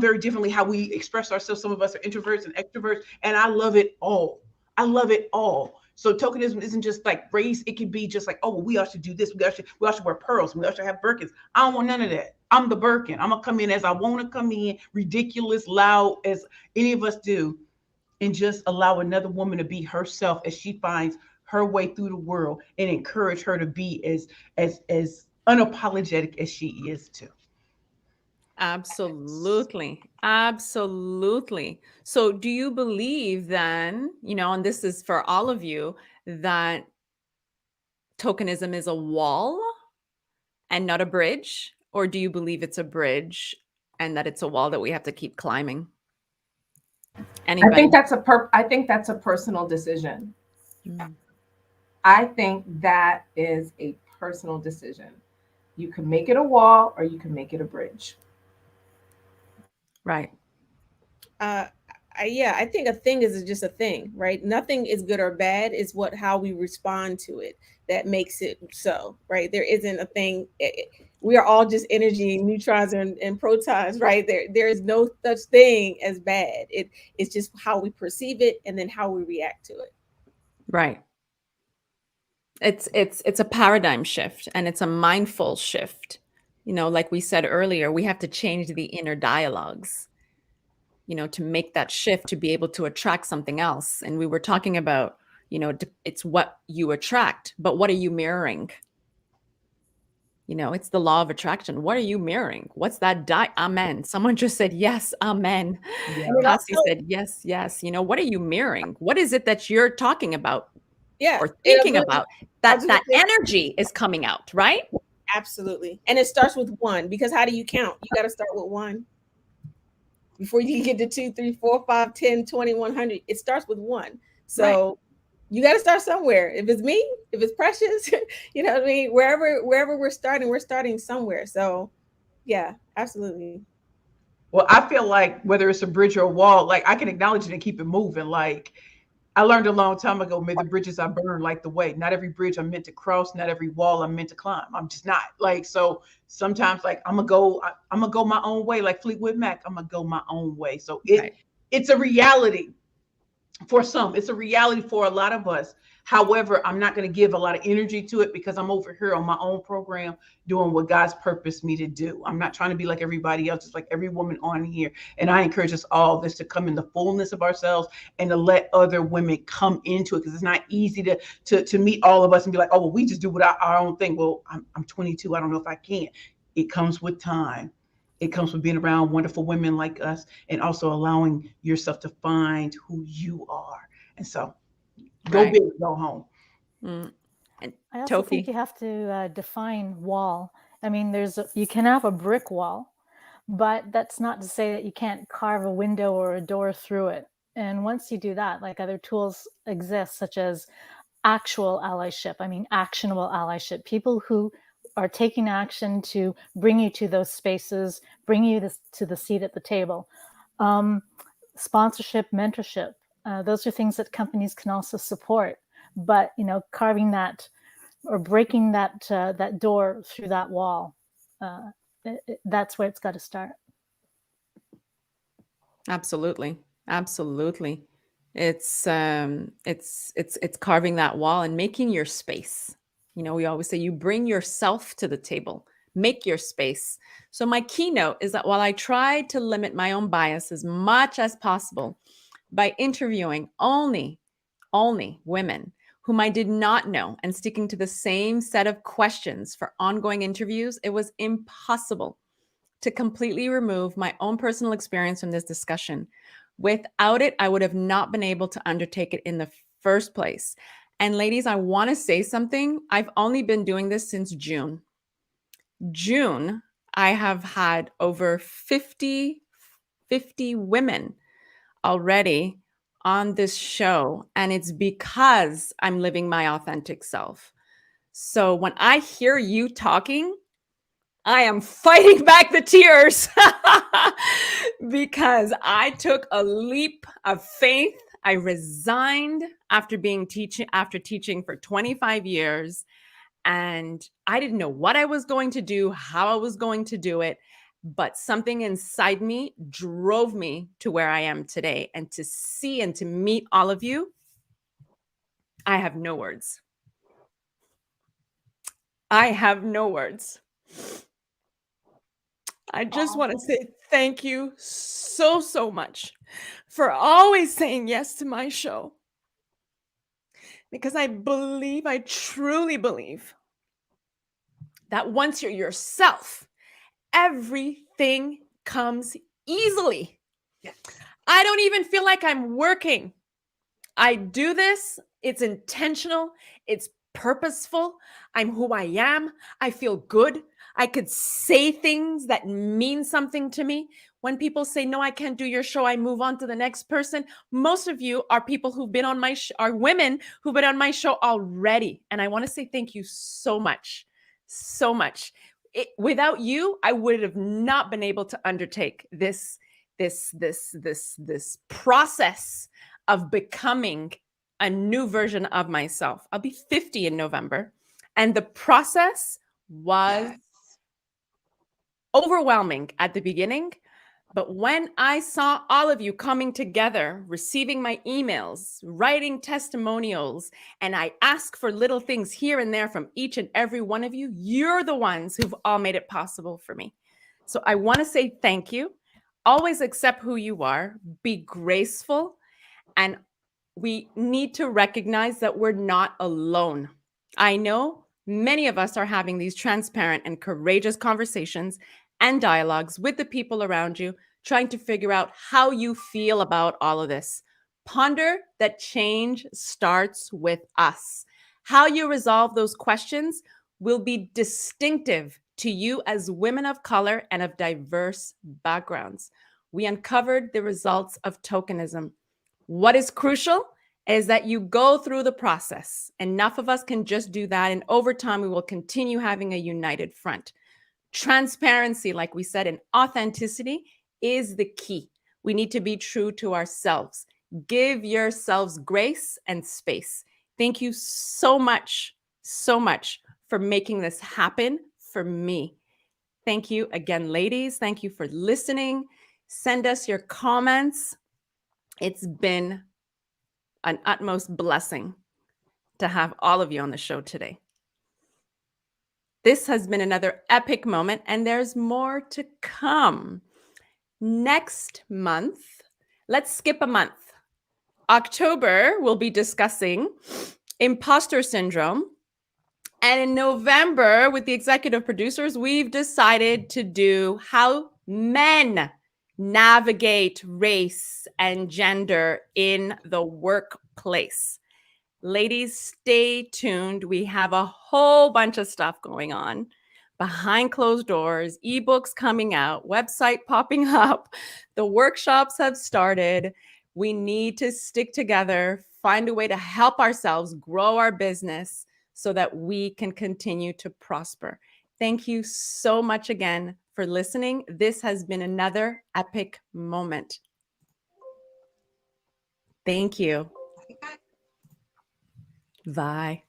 very differently how we express ourselves. Some of us are introverts and extroverts, and I love it all. I love it all. So tokenism isn't just like race. It can be just like, oh, well, we all should do this. We all should wear pearls. We all should have Birkins. I don't want none of that. I'm the Birkin. I'm gonna come in as I want to come in, ridiculous, loud as any of us do, and just allow another woman to be herself as she finds her way through the world, and encourage her to be as unapologetic as she is too. Absolutely. Absolutely. So, do you believe then, and this is for all of you, that tokenism is a wall and not a bridge? Or do you believe it's a bridge and that it's a wall that we have to keep climbing? Anybody? I think that's a personal decision. Mm. I think that is a personal decision. You can make it a wall or you can make it a bridge. Right. I think a thing is just a thing, right? Nothing is good or bad. It's how we respond to it that makes it so, right? There isn't a thing. We are all just energy, neutrons and protons, right? There is no such thing as bad. It's just how we perceive it and then how we react to it. Right. It's a paradigm shift, and it's a mindful shift. Like we said earlier, we have to change the inner dialogues, to make that shift, to be able to attract something else. And we were talking about, it's what you attract, but what are you mirroring? It's the law of attraction. What are you mirroring? What's that? Amen. Someone just said, yes, amen. Yeah. Cassie said, yes, yes. What are you mirroring? What is it that you're talking about? Yeah. Or thinking about that energy is coming out, right? Absolutely. And it starts with one, because how do you count? You got to start with one before you get to 2, 3, 4, 5, 10, 20, 100. It starts with one. So right. You got to start somewhere. If it's me, if it's Precious, you know what I mean? Wherever we're starting somewhere. So yeah, absolutely. Well, I feel like whether it's a bridge or a wall, like I can acknowledge it and keep it moving. Like I learned a long time ago, may the bridges I burn light the way. Not every bridge I'm meant to cross, not every wall I'm meant to climb. I'm just not. Like, so sometimes like I'm gonna go my own way, like Fleetwood Mac, I'm gonna go my own way. So it's a reality for some. It's a reality for a lot of us. However, I'm not going to give a lot of energy to it because I'm over here on my own program doing what God's purposed me to do. I'm not trying to be like everybody else, just like every woman on here. And I encourage us all this to come in the fullness of ourselves and to let other women come into it, because it's not easy to meet all of us and be like, oh, well, we just do what our own thing. Well, I'm 22. I don't know if I can. It comes with time. It comes with being around wonderful women like us, and also allowing yourself to find who you are. And so go Right. big, go home. Mm. And I also think you Toki. have to define wall. I mean, you can have a brick wall, but that's not to say that you can't carve a window or a door through it. And once you do that, like, other tools exist, such as actual allyship. I mean, actionable allyship. People who are taking action to bring you to those spaces, bring you to the seat at the table. Sponsorship, mentorship. Those are things that companies can also support. But, carving that or breaking that door through that wall, that's where it's got to start. Absolutely. Absolutely. It's carving that wall and making your space. We always say you bring yourself to the table, make your space. So my keynote is that while I tried to limit my own bias as much as possible by interviewing only women whom I did not know and sticking to the same set of questions for ongoing interviews, it was impossible to completely remove my own personal experience from this discussion. Without it, I would have not been able to undertake it in the first place. And ladies, I want to say something. I've only been doing this since June. I have had over 50 women already on this show, and it's because I'm living my authentic self. So when I hear you talking, I am fighting back the tears because I took a leap of faith. I resigned after teaching for 25 years, and I didn't know what I was going to do, how I was going to do it, but something inside me drove me to where I am today. And to see and to meet all of you, I have no words. I have no words. I just want to say thank you so much for always saying yes to my show. Because I truly believe that once you're yourself, everything comes easily. Yes. I don't even feel like I'm working. I do this, it's intentional, it's purposeful. I'm who I am. I feel good. I could say things that mean something to me. When people say, no, I can't do your show, I move on to the next person. Most of you are people who've been on my are women who've been on my show already. And I want to say thank you so much. So much. Without you, I would have not been able to undertake this process of becoming a new version of myself. I'll be 50 in November. And the process was overwhelming at the beginning. But when I saw all of you coming together, receiving my emails, writing testimonials, and I ask for little things here and there from each and every one of you, you're the ones who've all made it possible for me. So I want to say thank you. Always accept who you are, be graceful, and we need to recognize that we're not alone. I know many of us are having these transparent and courageous conversations and dialogues with the people around you, trying to figure out how you feel about all of this. Ponder that change starts with us. How you resolve those questions will be distinctive to you as women of color and of diverse backgrounds. We uncovered the results of tokenism. What is crucial is that you go through the process. Enough of us can just do that. And over time, we will continue having a united front. Transparency, like we said, and authenticity is the key. We need to be true to ourselves. Give yourselves grace and space. Thank you so much for making this happen for me. Thank you again, ladies. Thank you for listening. Send us your comments. It's been an utmost blessing to have all of you on the show today. This has been another epic moment, and there's more to come. Next month, let's skip a month. October, we'll be discussing imposter syndrome. And in November, with the executive producers, we've decided to do how men navigate race and gender in the workplace. Ladies, stay tuned. We have a whole bunch of stuff going on behind closed doors, ebooks coming out, website popping up. The workshops have started. We need to stick together, find a way to help ourselves grow our business so that we can continue to prosper. Thank you so much again for listening. This has been another epic moment. Thank you. Bye.